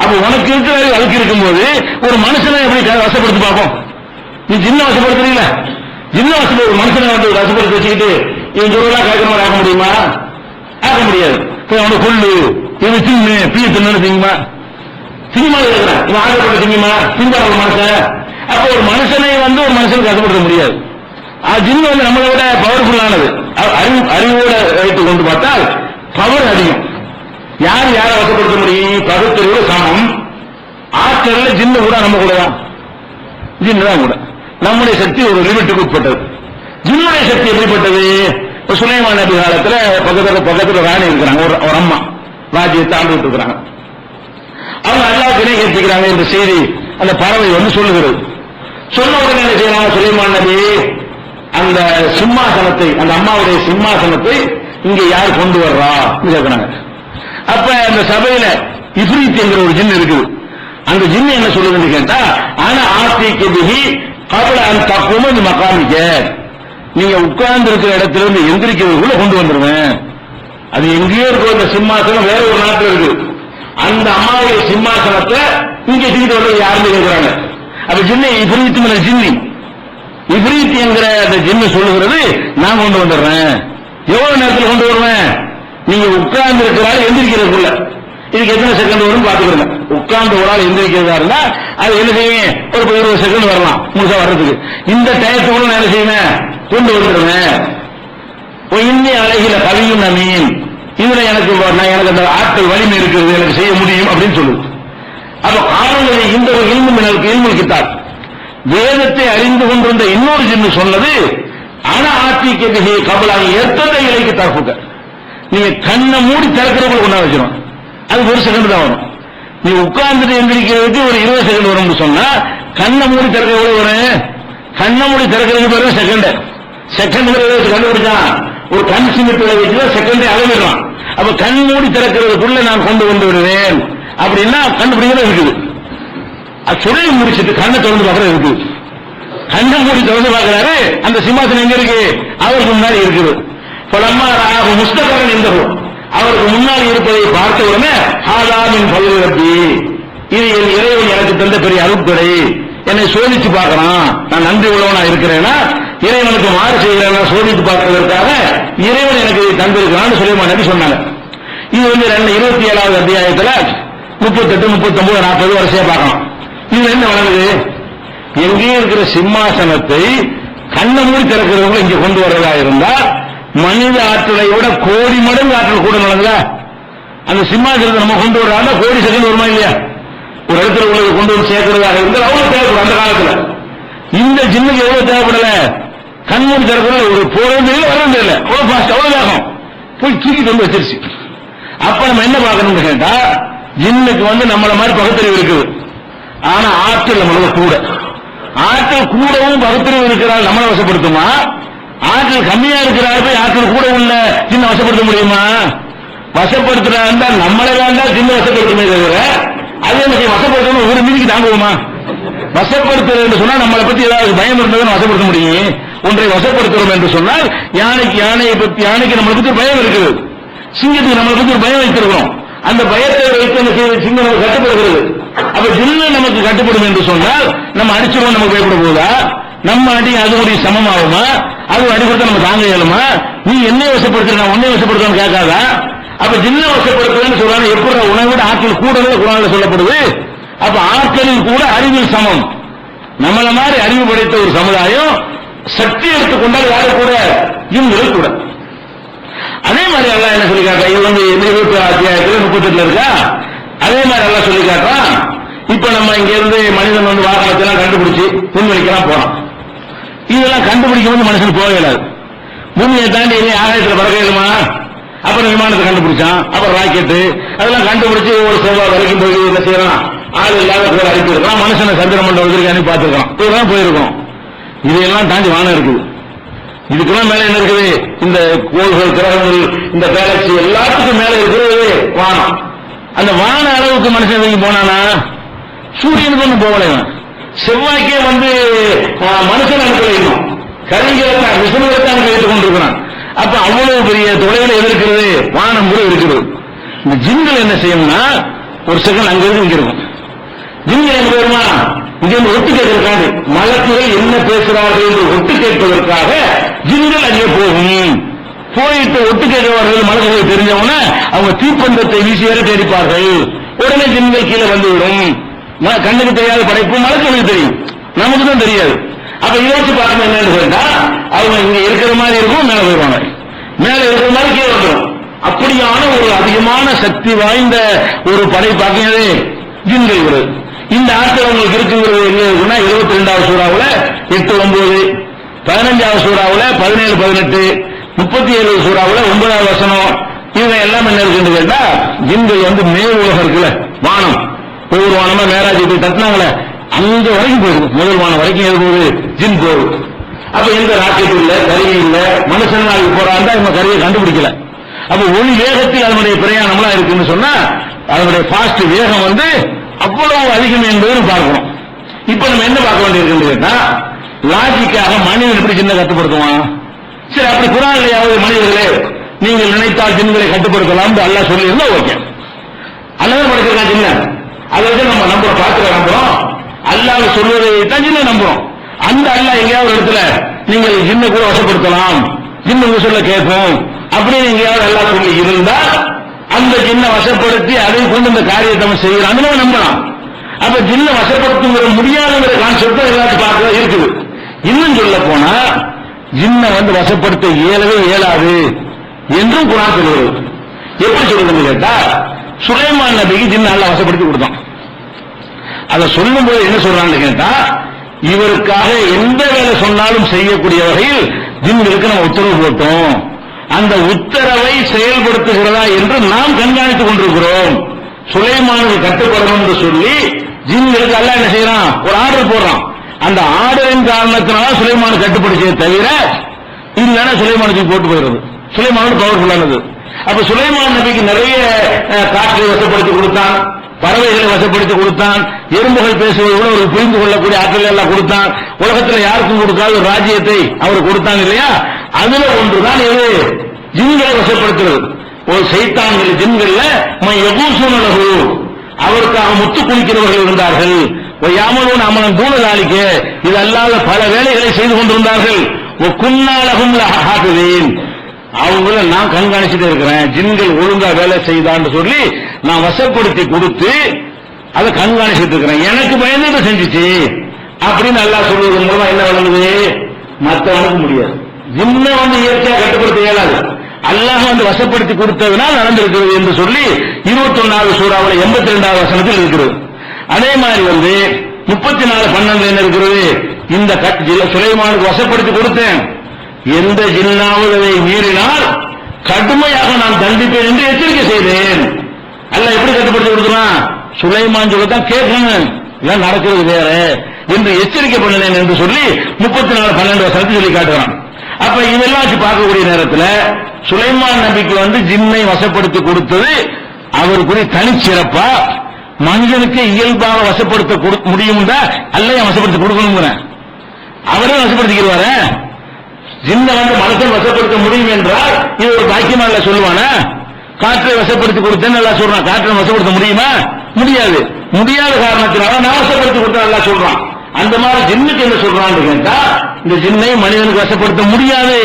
அப்ப உனக்கு இருக்கிற அதுக்கு இருக்கும்போது ஒரு மனுஷனை எப்படி வசப்படுத்தி பார்ப்போம்? நீ ஜின்ன வசப்படுத்துறீங்கள, ஜின்ன வசப்படு ஒரு மனுஷனை வசப்படுத்தி வச்சுக்கிட்டு இவன் சொல்றதெல்லாம் கேட்க மாதிரி ஆக முடியுமா? ஆக முடியாது. அவனை கொள்ளு, இவன் தின்னு பீய தின்னு திங்குமா? சினிமா இருக்கிறான், இவன் ஆகப்பட்ட திங்குமா? திங்க ஒரு மனுஷன். அப்ப ஒரு மனுஷனை ஒரு மனுஷனுக்கு வசப்படுத்த முடியாது. ஜின்னு நம்மளை விட பவர்ஃபுல்லானது. அறிவோட வைத்து கொண்டு பார்த்தால் பவர் அதிகம். யார் யாரை வசப்படுத்த முடியும்? பகுத்தறிவு சமம். ஆற்றல் ஜின்னு கூட நம்ம கூட தான், ஜின்னு தான் கூட. நம்முடைய சக்தி ஒரு லிமிட்டுக்கு உட்பட்டது. ஜின்னுடைய சக்தி எப்படிப்பட்டது? சுலைமான் நபி காலத்துல பக்கத்துல ராணி இருக்கிறாங்க, ஒரு அம்மா ராஜ்யத்தை ஆண்டுட்டு இருக்கிறாங்க. அவங்க அல்லாஹ்வுக்கு இணை கற்பிக்கிறாங்க என்ற செய்தி அந்த பறவை சொல்லுகிறது. சொன்ன உடனே என்ன செய்யறாங்க, சுலைமான் நபி அந்த சிம்மாசனத்தை, அந்த அம்மாவுடைய சிம்மாசனத்தை இங்க யார் கொண்டு வர்றா கேட்கிறாங்க. அப்ப அந்த சபையில இஃப்ரீத் என்கிற ஒரு ஜின் இருக்குது. அந்த ஜின் என்ன சொல்லுதுன்னு கேட்டா, ஆனா ஆத்திக்கு பிஹி கபல அன் தக்கும இந்த மகாமிக்க, நீங்க உட்கார்ந்து இருக்கிற இடத்துல இருந்து எந்திரிக்கிறதுக்குள்ள கொண்டு வந்துருவேன். அது எங்கேயோ இருக்கும், அந்த சிம்மாசனம் வேற ஒரு நாட்டில் இருக்கு. அந்த அம்மாவுடைய சிம்மாசனத்தை இங்க தூக்கிட்டு வந்து யாருன்னு கேட்கிறாங்க. அப்ப ஜின்னு இஃப்ரீத் மேல ஜின்னி, இஃப்ரீத் என்கிற அந்த ஜின்னு சொல்லுகிறது, நான் கொண்டு வந்துடுறேன். எவ்வளவு நேரத்தில் கொண்டு வருவேன்? நீங்க உட்கார்ந்து இருக்கிறாரு எந்திரிக்கிறதுக்குள்ள. இதுக்கு எத்தனை செகண்ட் வரும் பாத்துக்கிறேன். உட்கார்ந்து ஒரு ஆள் எந்திரிக்கிறதா இருந்தா அது என்ன செய்யுங்க, ஒரு 20 செகண்ட் வரலாம் முழுசா வர்றதுக்கு. இந்த டயத்தோட என்ன செய்யுங்க, கொண்டு வந்துடுவேன். இன்னி அழகில கவியும் நமீன், இதுல எனக்கு அந்த ஆற்றல் வலிமை இருக்கிறது, எனக்கு செய்ய முடியும் அப்படின்னு சொல்லுது. அப்ப ஆளுநரை இந்த இல்முல் கிதாப் வேதத்தை அறிந்து கொண்டிருந்த இன்னொரு ஜின்னு சொன்னது ஆனா ஆத்திக்கு கபலாக எத்தனை இலைக்கு தரப்புக்க நீங்க கண்ணை மூடி திறக்கிறவங்க கொண்டா வச்சிடும். அது ஒரு செகண்ட் தான் வரும். நீ உட்கார்ந்துட்டு எந்திரிக்கிறதுக்கு ஒரு 20 செகண்ட் வரும்னு சொன்னா கண்ணை மூடி திறக்க எவ்வளவு வரும்? கண்ணை மூடி திறக்கிறதுக்கு பிறகு செகண்ட் கண்டுபிடிச்சான். ஒரு கண் சிமிட்டை வச்சுதான் செகண்டே அளவிடலாம். அப்ப கண் மூடி திறக்கிறதுக்குள்ள நான் கொண்டு விடுவேன் அப்படின்னா கண்டுபிடிக்கிறது இருக்குது. அது சொல்லி முடிச்சுட்டு கண்ணை திறந்து பார்க்கறது இருக்குது. கண்ணை மூடி திறந்து பார்க்கிறாரு, அந்த சிம்மாசனம் எங்க இருக்கு? அவருக்கு முன்னாடி இருக்குது. பலம்மா முஸ்தகரன் எந்தவோ அவருக்கு முன்னாடி இருப்பதை பார்த்த உடனே ஆதாமின் பல்லுரப்பி, இது என் இறைவன் எனக்கு தந்த பெரிய அருட்கொடை, என்னை சோதித்து பார்க்கறான், நான் நன்றி உள்ளவனா இருக்கிறேன்னா இறைவனுக்கு மாறு செய்கிறேன் சோதித்து பார்ப்பதற்காக இறைவன் எனக்கு தந்திருக்கிறான்னு சுலைமான் நபி சொன்னாங்க. இது 27வது அத்தியாயத்துல 38, 39, 40 வரிசையா பார்க்கலாம். இது என்ன வழங்குது? எங்கேயும் இருக்கிற சிம்மாசனத்தை கண்ணை மூடி திறக்கிறவங்க இங்க கொண்டு வர்றதா இருந்தா மனித ஆற்றலை விட கோடி மடங்கு ஆற்றல் கூட நடந்ததா? அந்த சிம்மாசனத்தை நம்ம கொண்டு வர்றாங்க, கோடி செகண்ட் வருமா இல்லையா? ஒரு இடத்துல உள்ளது கொண்டு வந்து சேர்க்கிறதாக இருந்தால் அவ்வளவு தேவைப்படும். அந்த காலத்துல இந்த ஜின்னுக்கு எவ்வளவு தேவைப்படல? கண்மூடி திறக்கிறது ஒரு போறது இல்லை, வர்றது இல்லை, அவ்வளவு பாஸ்ட், அவ்வளவு வேகம் போய் தூக்கிட்டு வந்து வச்சிருச்சு. அப்ப நம்ம என்ன பார்க்கணும்னு கேட்டா, ஜின்னுக்கு நம்மள மாதிரி பகுத்தறிவு இருக்குது, ஆனா ஆற்றல் நம்மளோட கூட. ஆற்றல் கூடவும் பகுத்தறிவு இருக்கிறாள் நம்மளை வசப்படுத்துமா? ஆற்றல் கம்மியா இருக்கிறாள் போய் ஆற்றல் கூட உள்ள ஜின்ன வசப்படுத்த முடியுமா? வசப்படுத்துறா நம்மளை வேண்டாம் ஜின்ன வசப்படுத்துமே தவிர அது எனக்கு வசப்படுத்தணும் ஒரு மீதிக்கு தாங்குவோமா? வசப்படுத்துறது என்று சொன்னால் நம்மளை பத்தி ஏதாவது பயம் இருந்ததுன்னு வசப்படுத்த முடியும். ஒன்றை வசப்படுத்துறோம் என்று சொன்னால் யானைக்கு நம்மளை பத்தி பயம் இருக்குது, சிங்கத்துக்கு நம்மளை பத்தி ஒரு பயம் வைத்திருக்கிறோம். அந்த பயத்தை வைத்து அந்த சிங்கம் நமக்கு கட்டுப்படுகிறது. அப்ப ஜின்னு நமக்கு கட்டுப்படும் என்று சொன்னால் நம்ம அடிச்சிருவோம், நமக்கு பயப்பட போதா? நம்ம அடி அதனுடைய சமமாகுமா? அது அடிபடுத்த நம்ம தாங்க இயலுமா? நீ என்னை வசப்படுத்த நான் உன்னை வசப்படுத்தணும் கேட்காதா? அப்ப ஜின்ன வசப்படுத்துறேன்னு சொல்றாங்க. எப்படி உணவை விட ஆற்றல் கூடவே குரான்ல சொல்லப்படுது. அப்ப ஆற்றலில் கூட அறிவில் சமம். நம்மள மாதிரி அறிவு படைத்த ஒரு சமுதாயம் சக்தி எடுத்துக்கொண்டால் யாரு கூட? ஜின்கள் கூட. அதே மாதிரி அல்லாஹ் என்ன சொல்லி காட்டுறா? இது 27 அத்தியாயத்துல 38 இருக்கா? அதே மாதிரி அல்லாஹ் சொல்லி காட்டுறான். இப்ப நம்ம இங்க இருந்து மனிதன் வாகனத்தெல்லாம் கண்டுபிடிச்சு விண்வெளிக்கெல்லாம் போறான். இதெல்லாம் கண்டுபிடிக்கும் போது மனுஷன் போக இயலாது. பூமியை தாண்டி ஆகாயத்தில் பறக்க இயலுமா? அப்புறம் விமானத்தை கண்டுபிடிச்சான், அப்புறம் ராக்கெட்டு, அதெல்லாம் கண்டுபிடிச்சு ஒரு செவ்வாய் வரைக்கும் போய் என்ன செய்யறான்? ஆள் இல்லாத பேர் அனுப்பியிருக்கான். மனுஷனை சந்திர மண்டலத்திற்கு அனுப்பி பார்த்திருக்கான். இதெல்லாம் போயிருக்கோம். இதையெல்லாம் தாண்டி வானம் இருக்குது. இதுக்கெல்லாம் மேல என்ன இருக்குது? இந்த கோள்கள், கிரகங்கள், இந்த கேலக்சி எல்லாத்துக்கும் மேல இருக்கிறது வானம். அந்த வான அளவுக்கு மனுஷன் போனானா சூரியனுக்கு ஒண்ணு போகல. செவ்வாய்க்கே மனுஷன் அனுப்பலாம், கருவிகளை விசமத்தை கேட்டுக் கொண்டிருக்கிறான். அப்ப அவ்வளவு பெரிய தொலைவில் எதிர்க்கிறது வானம் கூட இருக்கிறது. இந்த ஜின்கள் என்ன செய்யும்னா ஒரு செகண்ட் அங்க இருக்கு இங்க இருக்கும். ஜின்கள் எங்க வருமா? இங்க ஒட்டு கேட்பதற்காக மலக்குகள் என்ன பேசுறார்கள் என்று ஒட்டு கேட்பதற்காக ஜின்கள் அங்கே போகும். போயிட்டு ஒட்டு கேட்கிறவர்கள் மலக்குகள் தெரிஞ்சவன அவங்க தீப்பந்தத்தை வீசி வேற தேடிப்பார்கள். உடனே ஜின்கள் கீழே வந்துவிடும். கண்ணுக்கு தெரியாத படைப்பு மலக்குகளுக்கு தெரியும், நமக்கு தான் தெரியாது. அப்ப இதை வச்சு பார்க்கணும் என்னன்னு கேட்டா, அவங்க இங்க இருக்கிற மாதிரி இருக்கும், மேல போயிருவாங்க, மேல இருக்கிற மாதிரி கீழே வந்துடும். அப்படியான ஒரு அதிகமான சக்தி வாய்ந்த ஒரு படைப்பாக்கியது ஜின்கள் வருது. இந்த ஆற்றல் அவங்களுக்கு இருக்குங்கிறது எங்க இருக்குன்னா 22வது சூறாவுல 8, 9, 15வது சூறாவுல 17, 18, 37வது சூறாவுல 9வது வசனம். இவங்க எல்லாம் என்ன இருக்குன்னு கேட்டா, ஜின்கள் மேல் உலகம் இருக்குல்ல, வானம், ஒவ்வொரு வானமா மேராஜ் போய் தட்டினாங்களே அங்க வரைக்கும் போயிருக்கு. முதல் வானம் வரைக்கும் எழுதும்போது ஜின் போகுது. அப்ப எந்த ராக்கெட் இல்ல, கருவி இல்ல, மனுஷன் நாளைக்கு போறாங்க இவங்க கருவியை கண்டுபிடிக்கல. அப்ப ஒளி வேகத்தில் அதனுடைய பிரயாணம்லாம் இருக்குன்னு சொன்னா அதனுடைய பாஸ்ட் வேகம் அவ்வளவு அதிகம் என்பதை பார்க்கணும். இப்ப நம்ம என்ன பார்க்க வேண்டியிருக்கு கேட்டா, லாஜிக்காக மனிதன் எப்படி ஜின்னை கட்டுப்படுத்துவான்? சரி, அப்படி குரான்லயாவது மனிதர்களே நீங்கள் நினைத்தால் ஜின்களை கட்டுப்படுத்தலாம் அல்லாஹ் சொல்லி இருந்தா ஓகே. அல்லாஹ் படைச்சிருக்கான் ஜின்ன, அதை வச்சு நம்ம நம்புறோம், பார்த்துக்க நம்புறோம். அல்லாஹ் சொல்வதை தான் ஜின்ன நம்புறோம். அந்த அல்லாஹ் எங்கேயாவது ஒரு இடத்துல நீங்கள் ஜின்னை கூட வசப்படுத்தலாம், ஜின்னு சொல்ல கேட்போம் அப்படின்னு எங்கேயாவது அல்லாஹ் சொல்லி இருந்தா அந்த ஜின்னை வசப்படுத்தி அதை கொண்டு இந்த காரியத்தை செய்யலாம் நம்பலாம். அப்ப ஜின்னை வசப்படுத்த முடியாதுங்கிற கான்செப்ட் எல்லாத்தையும் பார்க்க இருக்குது. இன்னும் சொல்ல போனா ஜின்னை வசப்படுத்த இயலவே இயலாது என்றும் குரான் சொல்லுவது. எப்படி சொல்லுதுன்னு கேட்டா, சுலைமான் நபிக்கு ஜின் அல்லாஹ் வசப்படுத்தி கொடுத்தான். அதை சொல்லும் போது என்ன சொல்றான்னு கேட்டா, இவருக்காக எந்த வேலை சொன்னாலும் செய்யக்கூடிய வகையில் ஜின்களுக்கு நம்ம உத்தரவு போட்டோம். அந்த உத்தரவை செயல்படுத்துகிறதா என்று நாம் கண்காணித்துக் கொண்டிருக்கிறோம். சுலைமானுக்கு கட்டுப்படணும் என்று சொல்லி ஜின்களுக்கு அல்லாஹ் என்ன செய்யறான், ஒரு ஆர்டர் போடுறான். அந்த ஆர்டரின் காரணத்தினால சுலைமானு கட்டுப்படுத்திய தவிர இல்லைன்னா சுலைமானுக்கு போட்டு போயிடுறது. சுலைமானோட பவர்ஃபுல்லானது. அப்ப சுலைமான் நபிக்கு நிறைய காற்றை வசப்படுத்தி கொடுத்தான், பறவைகளை வசப்படுத்தி கொடுத்தான், எறும்புகள் பேசுவது கூட ஒரு புரிந்து கொள்ளக்கூடிய ஆற்றல் எல்லாம் கொடுத்தான். உலகத்தில் யாருக்கும் கொடுக்காத ஒரு ராஜ்யத்தை அவர் கொடுத்தான் இல்லையா? அதுல ஒன்றுதான் இது ஜின்களை வசப்படுத்துறது. ஒரு சைத்தான்கள் ஜின்கள்ல யகூசுனலஹு, அவருக்காக முத்து குளிக்கிறவர்கள் இருந்தார்கள். யாமலூன் அமலன் தூணதாலிக்க, இது அல்லாத பல வேலைகளை செய்து கொண்டிருந்தார்கள். குன்னாலகும் லஹாஃபிதீன், அவங்கள நான் கண்காணிச்சுட்டு இருக்கிறேன். ஜின்கள் ஒழுங்கா வேலை செய்தான்னு சொல்லி நான் வசப்படுத்தி கொடுத்து அதை கண்காணிச்சுட்டு இருக்கிறேன். எனக்கு பயந்து செஞ்சிச்சு அப்படின்னு அல்லாஹ் சொல்வது மூலமா என்ன வழங்குது? மற்றவனுக்கு முடியாது. ஜின்ன இயற்கையா கட்டுப்படுத்த இயலாது. அல்லாஹ் வசப்படுத்தி கொடுத்ததுனால் நடந்திருக்கிறது என்று சொல்லி 21வது சூறாவுல 82வது வசனத்தில் இருக்கிறது. அதே மாதிரி 34:12 என்ன இருக்கிறது? இந்த சுலைமானுக்கு வசப்படுத்தி கொடுத்தேன், எந்த ஜின்னாவது அதை மீறினால் கடுமையாக நான் தண்டிப்பேன் என்று எச்சரிக்கை செய்தேன். அல்லாஹ் எப்படி கட்டுப்படுத்தி கொடுக்கிறான்? சுலைமான் சொல்லத்தான் கேட்கணும், எல்லாம் நடக்கிறது வேற என்று எச்சரிக்கை பண்ணினேன் என்று சொல்லி 34:12 வசனத்தை சொல்லி காட்டுறான். அப்ப இதெல்லாம் வச்சு பார்க்கக்கூடிய நேரத்தில் சுலைமான் நபிக்கு ஜின்னை வசப்படுத்தி கொடுத்தது அவருக்குரிய தனிச்சிறப்பா, மனிதனுக்கு இயல்பாக வசப்படுத்த முடியும் அல்லையா வசப்படுத்தி கொடுக்கணும், அவரே வசப்படுத்திக்கிறார. ஜின்னை மனசன் வசப்படுத்த முடியும் என்றால் இது ஒரு பாக்கியமா இல்ல சொல்லுவான. காற்றை வசப்படுத்தி கொடுத்தேன்னு நல்லா சொல்றான். காற்றை வசப்படுத்த முடியுமா? முடியாது. முடியாத காரணத்தினால நான் வசப்படுத்தி கொடுத்தேன் நல்லா சொல்றான். அந்த மாதிரி ஜின்னுக்கு என்ன சொல்றான்னு கேட்டா, இந்த ஜின்னை மனிதனுக்கு வசப்படுத்த முடியாது,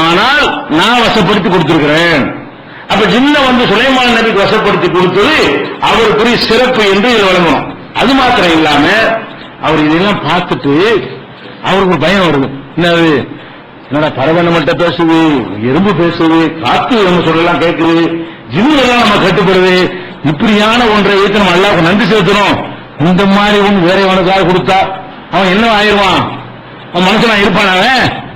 ஆனால் நான் வசப்படுத்தி கொடுத்திருக்கிறேன். அப்ப ஜின்ன சுலைமான் நபிக்கு வசப்படுத்தி கொடுத்தது அவருக்குரிய சிறப்பு என்று இதில் வழங்கணும். அது மாத்திரம் இல்லாம அவர் இதெல்லாம் பார்த்துட்டு அவருக்கு ஒரு பயம் வருது. என்னது, என்னடா பறவை நம்மள்கிட்ட பேசுது, எறும்பு பேசுது, காத்து நம்ம சொல்லலாம் கேட்குது, ஜின்னு எல்லாம் நம்ம கட்டுப்படுது, இப்படியான ஒன்றை வைத்து நம்ம அல்லாஹ்வுக்கு நன்றி செலுத்தணும். இந்த மாதிரி ஒன்று வேற எவனுக்காக கொடுத்தா அவன் என்ன ஆயிடுவான்? அவன் மனுஷனா இருப்பான்.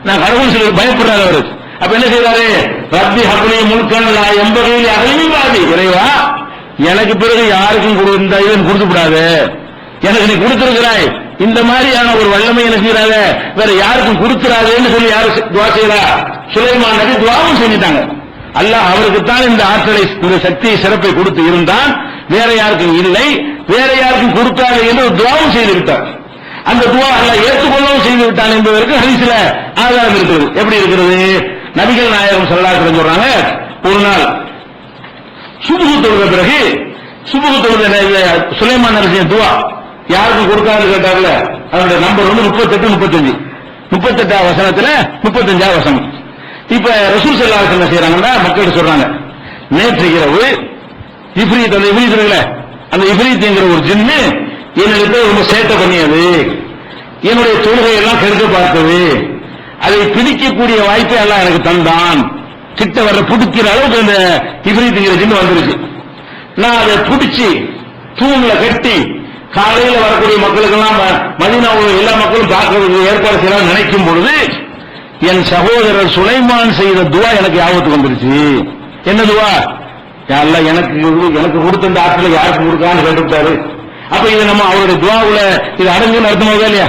நான் கடவுள் சொல்லி பயப்படுறாரு அவரு. அப்ப என்ன செய்யறாரு? ரப்பி ஹப்லி முல்கன் லா யம்பகி லி அஹ்லின் பாதி, இறைவா எனக்கு பிறகு யாருக்கும் இந்த இவன் கொடுத்து விடாது, எனக்கு நீ கொடுத்திருக்கிறாய், இந்த மாதிரியான ஒரு வல்லமை என்ன செய்யறாங்க, வேற யாருக்கும் கொடுத்துறாதுன்னு சொல்லி யாரு துவா செய்யறா? சுலைமான் நபி துவாவும் செஞ்சுட்டாங்க. அல்லாஹ் அவருக்குத்தான் இந்த ஆற்றலை, இந்த சக்தியை, சிறப்பை கொடுத்து இருந்தான், வேற யாருக்கும் இல்லை, வேற யாருக்கும் கொடுக்காது என்று ஒரு துவாவும் செய்து விட்டார். அந்த துவா அல்லாஹ் ஏற்றுக்கொள்ளவும் செய்து விட்டான் என்பதற்கு ஹதீஸ்ல ஆதாரம் இருக்கிறது. எப்படி இருக்கிறது? நபிகள் நாயகம் ஸல்லல்லாஹு அலைஹி வஸல்லம் சொல்றாங்க, ஒரு நாள் சுபஹு தொழுத பிறகு, சுபஹு தொழுத சுலைமான் நபி துவா யாருக்கும் கொடுக்காதுன்னு கேட்டார்ல, அதனுடைய நம்பர் 38, 38 வசனத்துல 35வது வசனம். இப்ப ரசூல் ஸல்லல்லாஹு அலைஹி வஸல்லம் செய்யறாங்கன்னா மக்கள் சொல்றாங்க, நேற்று இரவு இஃப்ரீத், அந்த இஃப்ரீத் இருக்குல்ல, அந்த இஃப்ரீத்ங்கிற ஒரு ஜின்னு என்னிடத்தில் ரொம்ப சேட்டை பண்ணியது, என்னுடைய தொழுகையெல்லாம் கெடுக்க பார்த்தது, அதை பிடிக்கக்கூடிய வாய்ப்பை எல்லாம் எனக்கு தந்தான். கிட்ட வர பிடிக்கிற அளவுக்கு அந்த இஃப்ரீத்ங்கிற ஜின்னு வந்துருச்சு. நான் அதை பிடிச்சி தூண்ல கட்டி காலையில வரக்கூடிய மக்களுக்கெல்லாம், மதீனாவில் எல்லா மக்களும் பார்க்கறதுக்கு ஏற்பாடு செய்யலாம் நினைக்கும் பொழுது என் சகோதரர் சுலைமான் செய்த துவா எனக்கு ஞாபகத்துக்கு வந்துருச்சு. என்ன துவா? அல்லாஹ் எனக்கு கொடுத்த இந்த ஆற்றலை யாருக்கு கொடுக்கான்னு கேட்டுட்டாரு. அப்ப இது நம்ம அவருடைய துவாவுல இது அடங்குன்னு அர்த்தமாக இல்லையா?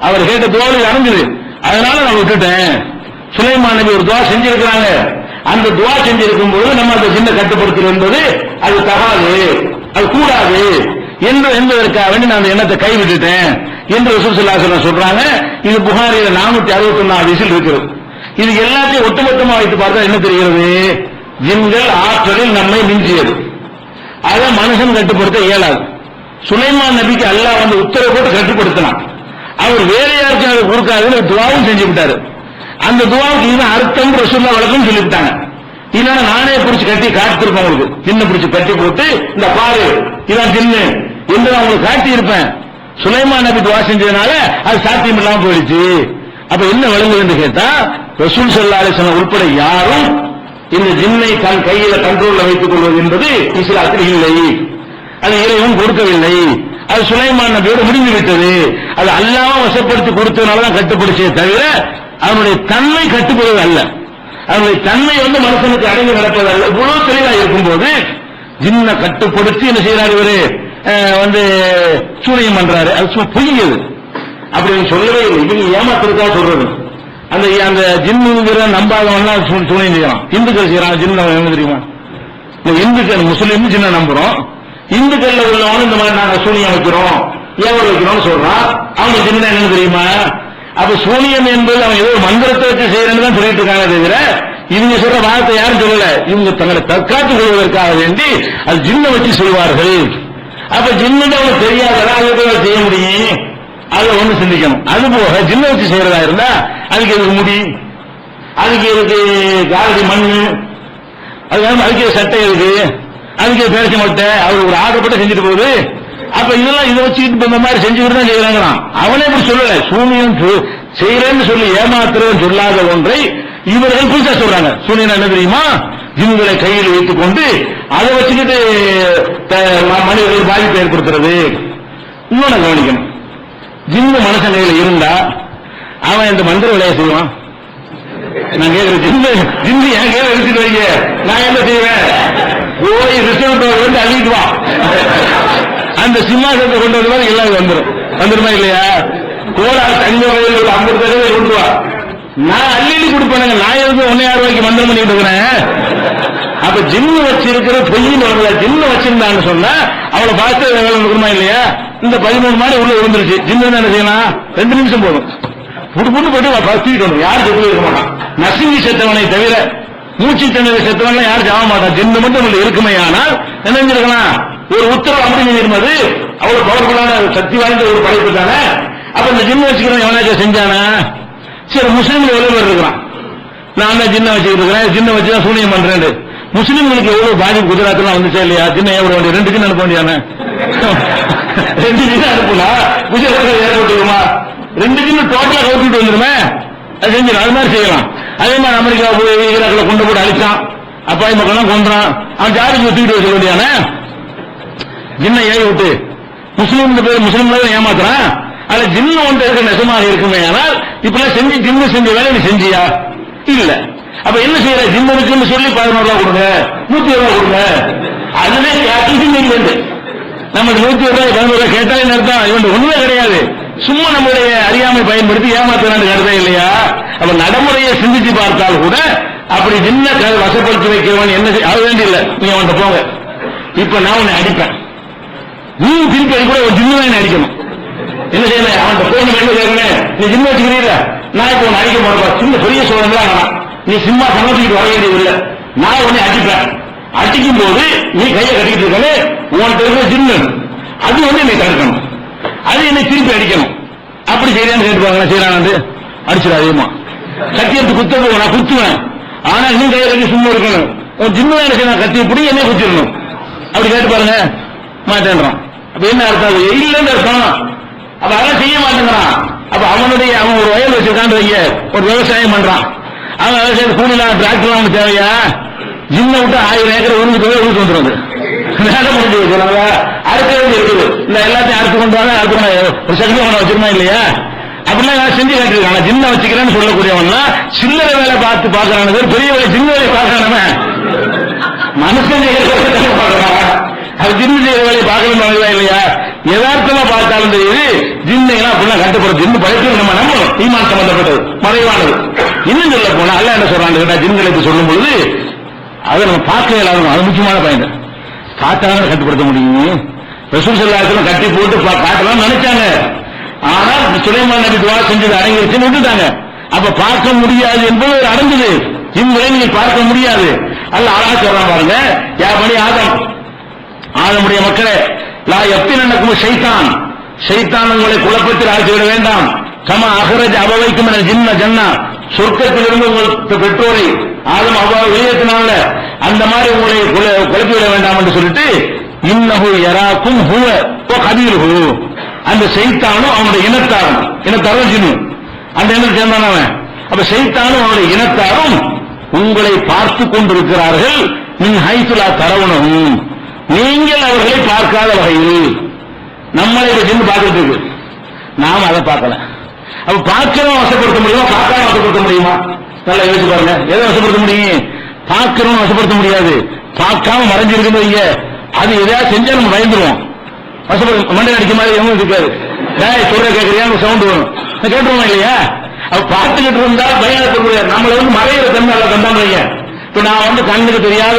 அவர் கேட்ட துவாவில் இது அடங்குது, அதனால நான் விட்டுட்டேன். சுலைமான் நபி ஒரு துவா செஞ்சிருக்கிறாங்க, அந்த துவா செஞ்சிருக்கும் போது நம்ம அந்த ஜின்னை கட்டுப்படுத்துறது என்பது அது தகாது, அது கூடாது என்பதற்காக வேண்டி நான் அந்த எண்ணத்தை கைவிட்டுட்டேன் என்று ரசூல் ஸல்லல்லாஹு அலைஹி வஸல்லம் சொல்றாங்க. இது புகாரில 461 ஹதீஸில் இருக்கிறது. இது எல்லாத்தையும் ஒட்டுமொத்தமா வைத்து பார்த்தா என்ன தெரிகிறது? ஜின்கள் ஆற்றலில் நம்மை மிஞ்சியது, அதை மனுஷன் கட்டுப்படுத்த இயலாது. சுலைமான் நபிக்கு அல்லாஹ் உத்தரவு போட்டு கட்டுப்படுத்தினான். அவர் வேற யாருக்கும் அதை கொடுக்காதுன்னு துவாவும் செஞ்சு விட்டாரு. அந்த துவாவுக்கு இது அர்த்தம் ரசூலுல்லாஹ் வழக்கம் சொல்லிவிட்டாங்க. இல்லைன்னா நானே பிடிச்சு கட்டி காட்டிருப்பேன் உங்களுக்கு, ஜின்ன பிடிச்சு கட்டி போட்டு இந்த பாரு இதான் ஜின்னு என்று அவங்களுக்கு காட்டி இருப்பேன். சுலைமான் நபி துவா செஞ்சதுனால அது சாத்தியம் இல்லாம போயிடுச்சு. அப்ப என்ன விளங்குது என்று கேட்டா, ரசூல் ஸல்லல்லாஹு அலைஹி வஸல்லம் உட்பட யாரும் இந்த ஜின்னை தன் கையில கண்ட்ரோல்ல வைத்துக் கொள்வது என்பது இஸ்லாத்தில் இல்லை. அது இறைவன் கொடுக்கவில்லை. அது சுலைமான் நபியோடு முடிந்து விட்டது. அது அல்லாஹ் வசப்படுத்தி கொடுத்ததுனாலதான் கட்டுப்படுச்சே தவிர அவனுடைய தன்மை கட்டுப்படுவது அல்ல. அவனுடைய தன்மை மனுஷனுக்கு அடங்கி நடப்பது அல்ல. இவ்வளவு தெளிவா இருக்கும்போது ஜின்னை கட்டுப்படுத்தி என்ன செய்யறாரு இவரு சூனியம் பண்றாரு. அது சும்மா பொய்யது அப்படின்னு சொல்லவே இல்லை. இவங்க ஏமாத்திருக்கா சொல்றது. அந்த ஜின்னுங்கிற நம்பாதவன்லாம் சூனியம் செய்யறான். இந்துக்கள் செய்யறான் ஜின்ன என்ன தெரியுமா? இந்துக்கள் முஸ்லீம் ஜின்ன நம்புறோம். இந்துக்கள்ல உள்ளவனும் இந்த மாதிரி நாங்க சூனியம் வைக்கிறோம் ஏவல் வைக்கிறோம் சொல்றான். அவங்க ஜின்ன என்ன தெரியுமா? அப்ப சூனியம் என்பது அவன் ஏதோ மந்திரத்தை வச்சு செய்யறேன்னு தான் சொல்லிட்டு இருக்காங்க தவிர இவங்க சொல்ற வார்த்தை யாரும் சொல்லல. இவங்க தங்களை தற்காத்துக் கொள்வதற்காக வேண்டி அது ஜின்ன வச்சு செய்வார்கள். அப்ப ஜின்னு அவனுக்கு தெரியாதா அதை செய்ய முடியும். அதை சிந்திக்கணும். அது போக ஜின்ன வச்சு செய்யறதா இருந்தா அதுக்கு எதுக்கு முடி, அதுக்கு எதுக்கு காலடி மண்ணு, அதுக்கு சட்டை இருக்கு, அதுக்கு பேச மாட்டேன் அவர் ஒரு ஆர்டர் செஞ்சுட்டு போகுது. அப்ப இதெல்லாம் இதை வச்சுக்கிட்டு இந்த மாதிரி செஞ்சுக்கிட்டு தான் செய்யறாங்களாம். அவனே இப்படி சொல்லல. சூனியம் செய்யறேன்னு சொல்லி ஏமாத்துறேன்னு சொல்லாத ஒன்றை இவர்கள் புதுசா சொல்றாங்க. சூனியம் என்ன தெரியுமா? ஜின்களை கையில் வைத்துக் கொண்டு அதை வச்சுக்கிட்டு மனிதர்கள் பாதிப்பு ஏற்படுத்துறது. இன்னொன்னு கவனிக்கணும். ஜின்னு மனுஷன் கையில் இருந்தா அவன் இந்த மந்திர வேலையை செய்வான். நான் கேட்கிறேன், ஜின்னு என் கையில எடுத்துட்டு வைங்க, நான் என்ன செய்வேன்? போய் ரிசல்ட் வந்து அள்ளிட்டு வா, அந்த சிம்மாசனத்தை கொண்டு வந்து எல்லாம் வந்துருமா இல்லையா? கோலார் தங்க வயதில் ஒரு 50 தடவை கொண்டு வா, நான் அள்ளி கொடுப்பேன். நான் எதுக்கு 1,000 ரூபாய்க்கு மந்திரம் பண்ணிட்டு இருக்கிறேன். அப்ப ஜின்னு வச்சிருக்கிற பொய்ன்னு வரல. ஜின்னு வச்சிருந்தான்னு சொன்னா அவளை பார்த்து இருக்கணுமா இல்லையா? இந்த 13 மாடி உள்ள விழுந்துருச்சு. ஜின்னு என்ன செய்யலாம்? 2 நிமிஷம் போதும், புட்டு புட்டு போட்டு தூக்கிட்டு யாரும் செத்து இருக்க மாட்டான். நசுங்கி செத்தவனை தவிர மூச்சு தண்ணீரை செத்தவன் யாரும் சாக மாட்டான். ஜின்னு மட்டும் இருக்குமே. ஆனால் என்ன செஞ்சிருக்கலாம்? ஒரு உத்தரவு அப்படி செஞ்சிருந்தது. அவ்வளவு பவர்ஃபுல்லான சக்தி வாய்ந்த ஒரு படைப்பு தானே. அப்ப இந்த ஜின்னு வச்சுக்கிறவன் எவனாச்சும் செஞ்சானா? சரி, முஸ்லீம்கள் எவ்வளவு பேர் இருக்கிறான். நான் தான் ஜின்ன வச்சுக்கிட்டு இருக்கிறேன், ஜின்ன வச்சுதான் சூனியம் பண்றேன். முஸ்லீம்களுக்கு எவ்வளவு பாதிப்பு குஜராத்ல வந்துச்சா இல்லையா? ஜின்ன ஏற்பட வேண்டிய 2 ஜின் அனுப்ப வேண்டியானே. 2 ஜின் அனுப்புனா குஜராத்ல ஏற்பட்டுமா? 2 ஜின்னு டோட்டலா கவுத்திட்டு வந்துருமே. அது செஞ்சிடும். அது மாதிரி செய்யலாம். அதே மாதிரி அமெரிக்கா போய் ஈராக்ல கொண்டு போட்டு அழிச்சான், அப்பாய் மக்கள் கொண்டான். அவன் ஜாதிக்கு தூக்கிட்டு வச்சுக்க வேண்டியானே. ஜின்ன ஏறி விட்டு முஸ்லீம் பேர் முஸ்லீம்களை ஏமாத்துறான். அதுல ஜின்னு ஒன்று இருக்க நெசமாக இருக்குமே. ஆனால் இப்ப செஞ்சு ஜின்னு செஞ்ச வேலை நீ செஞ்சியா? இல்ல. அப்ப என்ன செய்யற? ஜின்னு இருக்குன்னு சொல்லி 11 ரூபாய் கொடுங்க, 100 ரூபாய் கொடுங்க. அதுவே இல்லை. நம்ம 100 ரூபாய் 11 ரூபாய் கேட்டாலே அர்த்தம் இவன் ஒண்ணுமே கிடையாது. சும்மா நம்முடைய அறியாமை பயன்படுத்தி ஏமாத்துறான்னு கருதே இல்லையா? அப்ப நடைமுறையை சிந்திச்சு பார்த்தால் கூட அப்படி ஜின்ன வசப்படுத்தி வைக்கிறவன் என்ன செய்ய வேண்டிய நீ அவன்கிட்ட போங்க. இப்ப நான் உன்னை அடிப்பேன், நீ திருப்பி அடிக்கூட ஒரு ஜின்னு தான் அடிக்கணும். என்ன செய்யணும்? அவன் போய் என்ன கேட்கணும்? நீ ஜின்னு வச்சுக்கிறீங்க, நான் இப்ப உன்னை அடிக்க போறேன். சின்ன பெரிய சோழங்களா நீ சும்மா சமைச்சுக்கிட்டு வர வேண்டியதில்லை. நான் உன்னை அடிப்பேன். அடிக்கும் போது நீ கையை கட்டிக்கிட்டு இருக்கே, உன்கிட்ட இருக்க ஜின்னு அது என்னை தடுக்கணும், அது என்னை திருப்பி அடிக்கணும். அப்படி செய்யறான்னு கேட்டுப்பாங்க. செய்யறான் அடிச்சிடாதேமா, கத்தி எடுத்து குத்த போக நான் குத்துவேன். ஆனா நீ கையை கட்டி சும்மா இருக்கணும். உன் ஜின்னு தான் என்ன கத்தி பிடி என்ன குத்திடணும். அப்படி கேட்டு பாருங்க, மாட்டேன்றான். அப்ப என்ன அர்த்தம்? இல்லைன்னு அர்த்தம். அப்ப அதெல்லாம் செய்ய மாட்டேங்கிறான். அப்ப அவன் ஒரு வயல் வச்சிருக்கான்னு வைங்க, ஒரு விவசாயம் பண்றான். அவன் விவசாயம் கூலிலாம் டிராக்டர் அவனுக்கு தேவையா? ஜின்ன விட்டு 1000 ஏக்கர் உருந்துட்டு ஊருக்கு வந்துடுறது. வேலை முடிஞ்சு வச்சுருவாங்க. அறுக்க வேண்டி இருக்குது. இந்த எல்லாத்தையும் அறுத்து கொண்டு வாங்க, ஒரு சக்தி அவனை வச்சிருமா இல்லையா? அப்படிலாம் நான் செஞ்சு காட்டிருக்கான். ஜின்ன வச்சுக்கிறேன்னு சொல்லக்கூடியவன்னா சில்லறை வேலை பார்த்து பாக்குறானது, பெரிய வேலை ஜின்ன வேலை பார்க்கறானவன் மனுஷன் பார்க்கறான். அது ஜின்னு செய்யற வேலையை பார்க்கணும் இல்லையா? யதார்த்தமா பார்த்தாலும் தெரியுது ஜின்னைலாம் அப்படிலாம் கட்டுப்படுறது. ஜின்னு படைப்பு நம்ம நம்பணும். ஈமான் சம்பந்தப்பட்டது, மறைவானது. இன்னும் சொல்ல போனா அல்ல என்ன சொல்றான்னு கேட்டா, ஜின்களை சொல்லும் பொழுது அதை நம்ம பார்க்க இயலாது. அது முக்கியமான பயன். பார்த்தாலும் கட்டுப்படுத்த முடியும். ரசூல் ஸல்லல்லாஹு அலைஹி வஸல்லம் கட்டி போட்டு காட்டலாம் நினைச்சாங்க. ஆனால் சுலைமான் நபி துஆ செஞ்சது அடங்கிருச்சுன்னு விட்டுட்டாங்க. அப்ப பார்க்க முடியாது என்பது அடங்குது. ஜின்களை நீங்க பார்க்க முடியாது. அல்ல அழகா சொல்றான் பாருங்க, யா பனி ஆதம், ஆதமுடைய மக்களே, லா யஃப்தினன்னகும் ஷைத்தான், ஷைத்தான் உங்களை குழப்பத்தில் ஆழ்த்திவிட வேண்டாம். கமா அஹ்ரஜ அபவைக்கும் மினல் ஜின்ன ஜன்னா, சொர்க்கத்திலிருந்து உங்கள் பெற்றோரை ஆதம் அவ்வாறு வெளியேற்றினால அந்த மாதிரி உங்களை குழப்பிவிட வேண்டாம் என்று சொல்லிட்டு, இன்னஹு யராக்கும் ஹுவ வ கபீலுஹு, அந்த ஷைத்தானும் அவனுடைய இனத்தாரும், இனத்தாரும் ஜின்னு அந்த இனத்தை சேர்ந்தானவன். அப்ப ஷைத்தானும் அவனுடைய இனத்தாரும் உங்களை பார்த்துக் கொண்டிருக்கிறார்கள். மின் ஹைசுலா தரவுணவும், நீங்கள் அவர்களை பார்க்காத வகையில். நம்மளை ஜின்னு பார்த்துட்டு இருக்கு, நாம் அதை பார்க்கல. அப்ப பார்க்கிறோம் வசப்படுத்த முடியுமா, பார்க்காம வசப்படுத்த முடியுமா? நல்லா யோசிச்சு பாருங்க. எதை வசப்படுத்த முடியும்? பார்க்கிறோம் வசப்படுத்த முடியாது. பார்க்காம மறைஞ்சிருக்குன்னு அது எதையாவது செஞ்சா நம்ம பயந்துருவோம். மண்டை அடிக்க மாதிரி எவனும் இருக்காது. சொல்ற கேட்கறியா சவுண்ட் வரும், கேட்டுருவோம் இல்லையா? அவ பார்த்துக்கிட்டு இருந்தா பயன்படுத்த நம்மள மறையிற தன்மை அல்ல கண்டாங்க. இப்ப நான் கண்ணுக்கு தெரியாத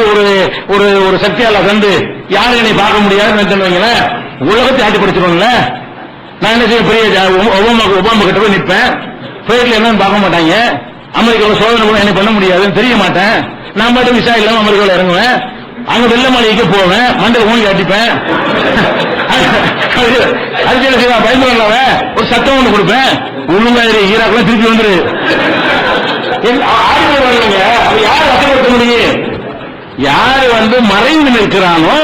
ஒரு சக்தியால கண்டு யாரும் என்னை பார்க்க முடியாதுன்னு உலகத்தை ஆட்டி படிச்சிருவோம்ல. நான் என்ன செய்ய, பெரிய ஒபாமா கிட்ட போய் நிற்பேன். பிளேட்ல என்னன்னு பார்க்க மாட்டாங்க. அமெரிக்காவில் சோதனை கூட என்ன பண்ண முடியாதுன்னு தெரிய மாட்டேன். நான் மட்டும் விசா இல்லாம அமெரிக்காவில் இறங்குவேன். அங்க வெள்ள மாளிகைக்கு போவேன், மண்டல ஊங்கி காட்டிப்பேன். அது பயந்து ஒரு சத்தம் ஒண்ணு கொடுப்பேன். ஒழுங்கா ஈராக்ல திருப்பி வந்துரு. யாரு வசப்படுத்த முடியும்? யாரு மறைந்து நிற்கிறானோ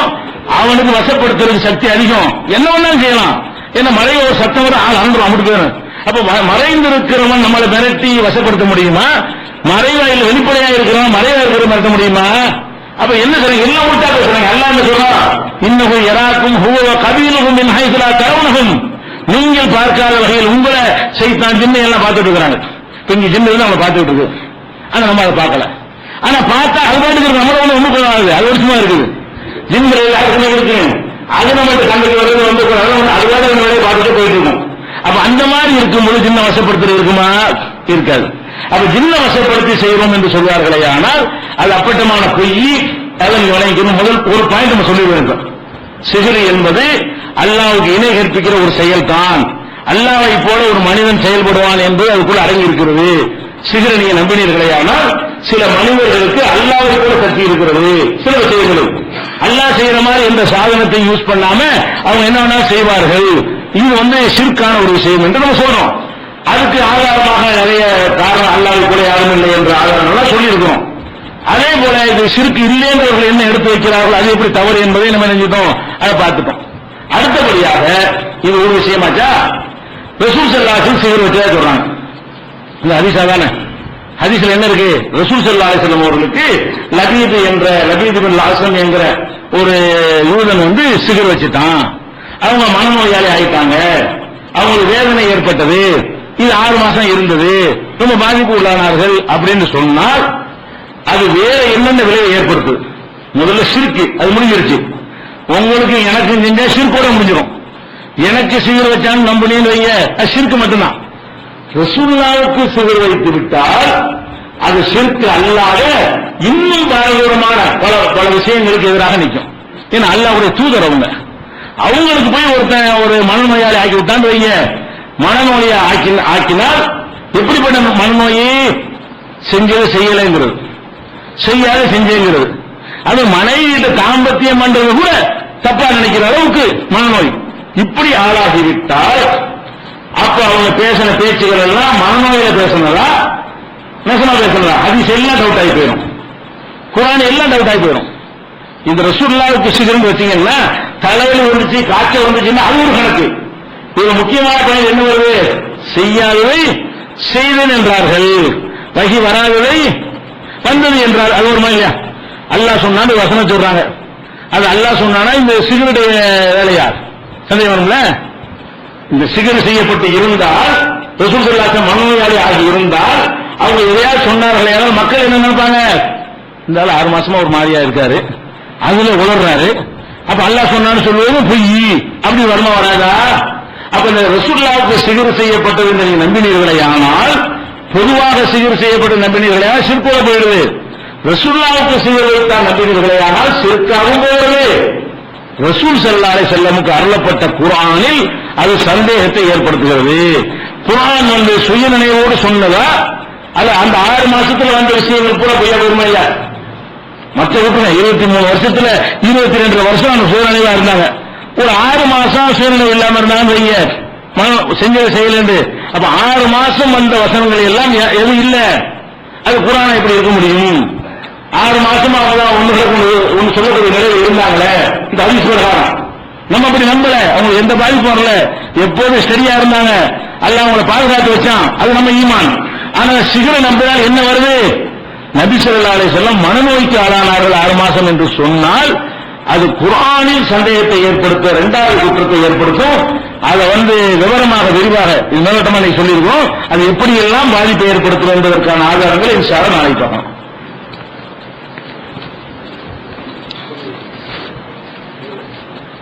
அவனுக்கு வசப்படுத்துறது சக்தி அதிகம். என்ன வேணாலும் செய்யலாம். என்ன மறைய ஒரு சத்தம் வர ஆள் அன்றும் அப்படி போயிடும். அப்ப மறைந்து இருக்கிறவன் நம்மளை மிரட்டி வசப்படுத்த முடியுமா? மறைவாயில் வெளிப்படையா இருக்கிறவன் மறைவா இருக்கிற மிரட்ட முடியுமா? அப்ப என்ன சொல்றீங்க? எல்லாம் உள்டா பேசுறாங்க. அல்லாஹ் சொல்றான், இன்னஹு யராக்கும் ஹுவ கபீலுஹும் மின் ஹைஸு லா தரவுனஹும், நீங்கள் பார்க்காத வகையில் உங்களை சைத்தான் ஜின்னை எல்லாம் பார்த்துட்டு இருக்காங்க. இங்க ஜின்னு நம்ம பார்த்துட்டு இருக்கு, ஆனா நம்ம அதை பார்க்கல. ஆனா பார்த்தா அது பாட்டுக்கு நம்மள ஒண்ணு போகாது, அது வருஷமா இருக்குது. ஜின்கள் யாருக்குமே இருக்கு, அது நம்ம கண்ணுக்கு வருது அதுவாக பார்த்துட்டு போயிட்டு இருக்கோம். அப்ப அந்த மாதிரி இருக்கும்போது ஜின்ன வசப்படுத்துறது இருக்குமா? இருக்காது. அப்ப ஜின்ன வசப்படுத்தி செய்வோம் என்று சொல்வார்களே, ஆனால் அது அப்பட்டமான பொய். அதன் விளைவிக்கணும். முதல் ஒரு பாயிண்ட் நம்ம சொல்லி வேண்டும். சிஹ்ர் என்பது அல்லாஹ்வுக்கு இணை கற்பிக்கிற ஒரு செயல் தான். அல்லாஹ்வை போல ஒரு மனிதன் செயல்படுவான் என்று அதுக்குள்ள அடங்கி இருக்கிறது. சிஹ்ர் நீங்க நம்பினீர்களே, ஆனால் சில மனிதர்களுக்கு அல்லாஹ்வை போல சக்தி இருக்கிறது. சில விஷயங்கள் அல்லாஹ் செய்யற மாதிரி எந்த சாதனத்தை யூஸ் பண்ணாம அவங்க என்ன வேணா செய்வார்கள். இது ஷிர்கான ஒரு விஷயம் என்று நம்ம சொல்றோம். அதுக்கு ஆதாரமாக நிறைய காரணம் அல்லாஹ்வை போல யாரும் இல்லை என்ற ஆதாரங்கள்லாம் சொல்லியிருக்கிறோம். அதே போல இது ஷிர்க் இல்லை என்றவர்கள் என்ன எடுத்து வைக்கிறார்கள், அது எப்படி தவறு என்பதை நம்ம நினைச்சிட்டோம், அதை பார்த்துட்டோம். அடுத்தபடியாக இது ஒரு விஷயமாச்சா, ரசூல் ஸல்லல்லாஹு அலைஹி வஸல்லம் சிஹ்ர் வச்சதா சொல்றாங்க. இந்த ஹதீஸா தானே? ஹதீஸ்ல என்ன இருக்கு? ரசூல் ஸல்லல்லாஹு அலைஹி வஸல்லம் அவர்களுக்கு லபீத் பின் அஸ்லம் என்கிற ஒரு யூதன் சிஹ்ர் வச்சுட்டான். அவங்க மனநோயாளி ஆயிட்டாங்க, அவங்களுக்கு வேதனை ஏற்பட்டது, இது 6 மாசம் இருந்தது, ரொம்ப பாதிப்பு உள்ளானார்கள் அப்படின்னு சொன்னால் அது வேற என்னென்ன விளைவை ஏற்படுத்து? முதல்ல ஷிர்க், அது முடிஞ்சிருச்சு. உங்களுக்கு எனக்கு செஞ்சா ஷிர்கோட முடிஞ்சிடும். எனக்கு சிஹ்ர் வச்சான்னு நம்பினீங்க வைங்க, அது ஷிர்க் மட்டும்தான். ரசூலுல்லாஹ்வுக்கு சிஹ்ர் வைத்து விட்டால் அது ஷிர்க் அல்லாத இன்னும் பாரதூரமான பல விஷயங்களுக்கு எதிராக நிற்கும். ஏன்னா அல்லாஹ்வுடைய தூதர் அவங்களுக்கு போய் ஒரு மனநோயாளி ஆக்கி விட்டான்னு வைங்க, மனநோயை ஆக்கினால் எப்படிப்பட்ட மனநோயை? செஞ்சது செய்யலைங்கிறது, செய்யாத செஞ்சேங்கிறது. அது மனைவியிட்ட தாம்பத்தியம் பண்றது கூட தப்பா நினைக்கிற அளவுக்கு மனநோய் இப்படி ஆளாகிவிட்டால் அப்ப அவங்க பேசின பேச்சுகள் எல்லாம் மனநோயில பேசினதா நெசமா பேசினதா? ஹதீஸ் எல்லாம் டவுட் ஆகி போயிடும், குர்ஆன் எல்லாம் டவுட் ஆகி போயிடும். இந்த ரசூலுல்லாஹ்வுக்கு சிஹ்ர் வச்சீங்கன்னா தலையில வந்துச்சு, காய்ச்சல் வந்துச்சுன்னா அது ஒரு கணக்கு. இதுல முக்கியமான கணக்கு என்ன வருது? செய்யாததை செய்தேன் என்றார்கள், வகி வராததை வந்தது என்றார். அது ஒரு மாதிரியா? அல்லாஹ் சொன்னான்னு வசனம் சொல்றாங்க. அது அல்லாஹ் சொன்னானா இந்த சிஹ்ருடைய வேலையா? சந்தேகம் வரும்ல. இந்த சிஹ்ர் செய்யப்பட்டு இருந்தால், ரசூல் ஸல்லல்லாஹு அலைஹி வஸல்லம் மனநோயாளி ஆகி இருந்தால் அவங்க எதையாவது சொன்னார்களே, மக்கள் என்ன நினைப்பாங்க? இந்த ஆள் 6 மாசமா ஒரு மாதிரியா இருக்காரு, அதுல உளர்றாரு, அப்ப அல்லாஹ் சொன்னான்னு சொல்லுவது பொய், அப்படி வருமா வராதா? அப்ப இந்த ரசூலுல்லாஹ்வுக்கு சிஹ்ர் செய்யப்பட்டது என்று நீங்க நம்பினீர்களே, ஆனால் பொதுவாக சிஹ்ர் செய்யப்பட்ட நம்பினீர்களே ஷிர்கோட போயிடுது. ரசூலுல்லாஹ்வுக்கு சிஹ்ர் வைத்தால் நம்பினீர்களே, ஆனால் ஷிர்காவும் போயிடுது. ரசூல் ஸல்லல்லாஹு அலைஹி வஸல்லமுக்கு அருளப்பட்ட குர்ஆனில் அது சந்தேகத்தை ஏற்படுத்துகிறது. குர்ஆன் சுய நினைவோடு சொன்னதா, அது அந்த 6 மாசத்துல வந்த விஷயங்கள் கூட பொய்யா வருமா? இல்ல. மற்ற 23 வருஷத்துல 22 வருஷம் அந்த சுயநினைவா இருந்தாங்க. ஒரு 6 மாசம் சுயநினைவு இல்லாம இருந்தாங்க செஞ்சது செய்யல. அப்ப 6 மாசம் வந்த வசனங்கள் எல்லாம் எதுவும் இல்ல. அது குர்ஆன் எப்படி இருக்க முடியும்? 6 மாசமா அவங்க ஒண்ணு சொல்லக்கூடிய நிலையில் இருந்தாங்களே, இந்த ஹதீஸ் பிரகாரம் நம்ம அப்படி நம்பல. அவங்க எந்த பாதிப்பு வரல, எப்போதும் ஸ்டடியா இருந்தாங்க, அல்லாஹ் அவங்களை பாதுகாத்து வச்சான், அது நம்ம ஈமான். ஆனா சிஹ்ர் நம்பினால் என்ன வருது? நபி ஸல்லல்லாஹு அலைஹி வஸல்லம் மனநோய்க்கு ஆளானார்கள் 6 மாசம் என்று சொன்னால் அது குர்ஆனில் சந்தேகத்தை ஏற்படுத்த, இரண்டாவது குற்றத்தை ஏற்படுத்தும். அதை விவரமாக விரிவாக இது மேலோட்டமா சொல்லியிருக்கோம். அது எப்படி எல்லாம் பாதிப்பை ஏற்படுத்தும் என்பதற்கான ஆதாரங்களை இன்ஷா அல்லாஹ் நாளைக்கு பார்க்கலாம்.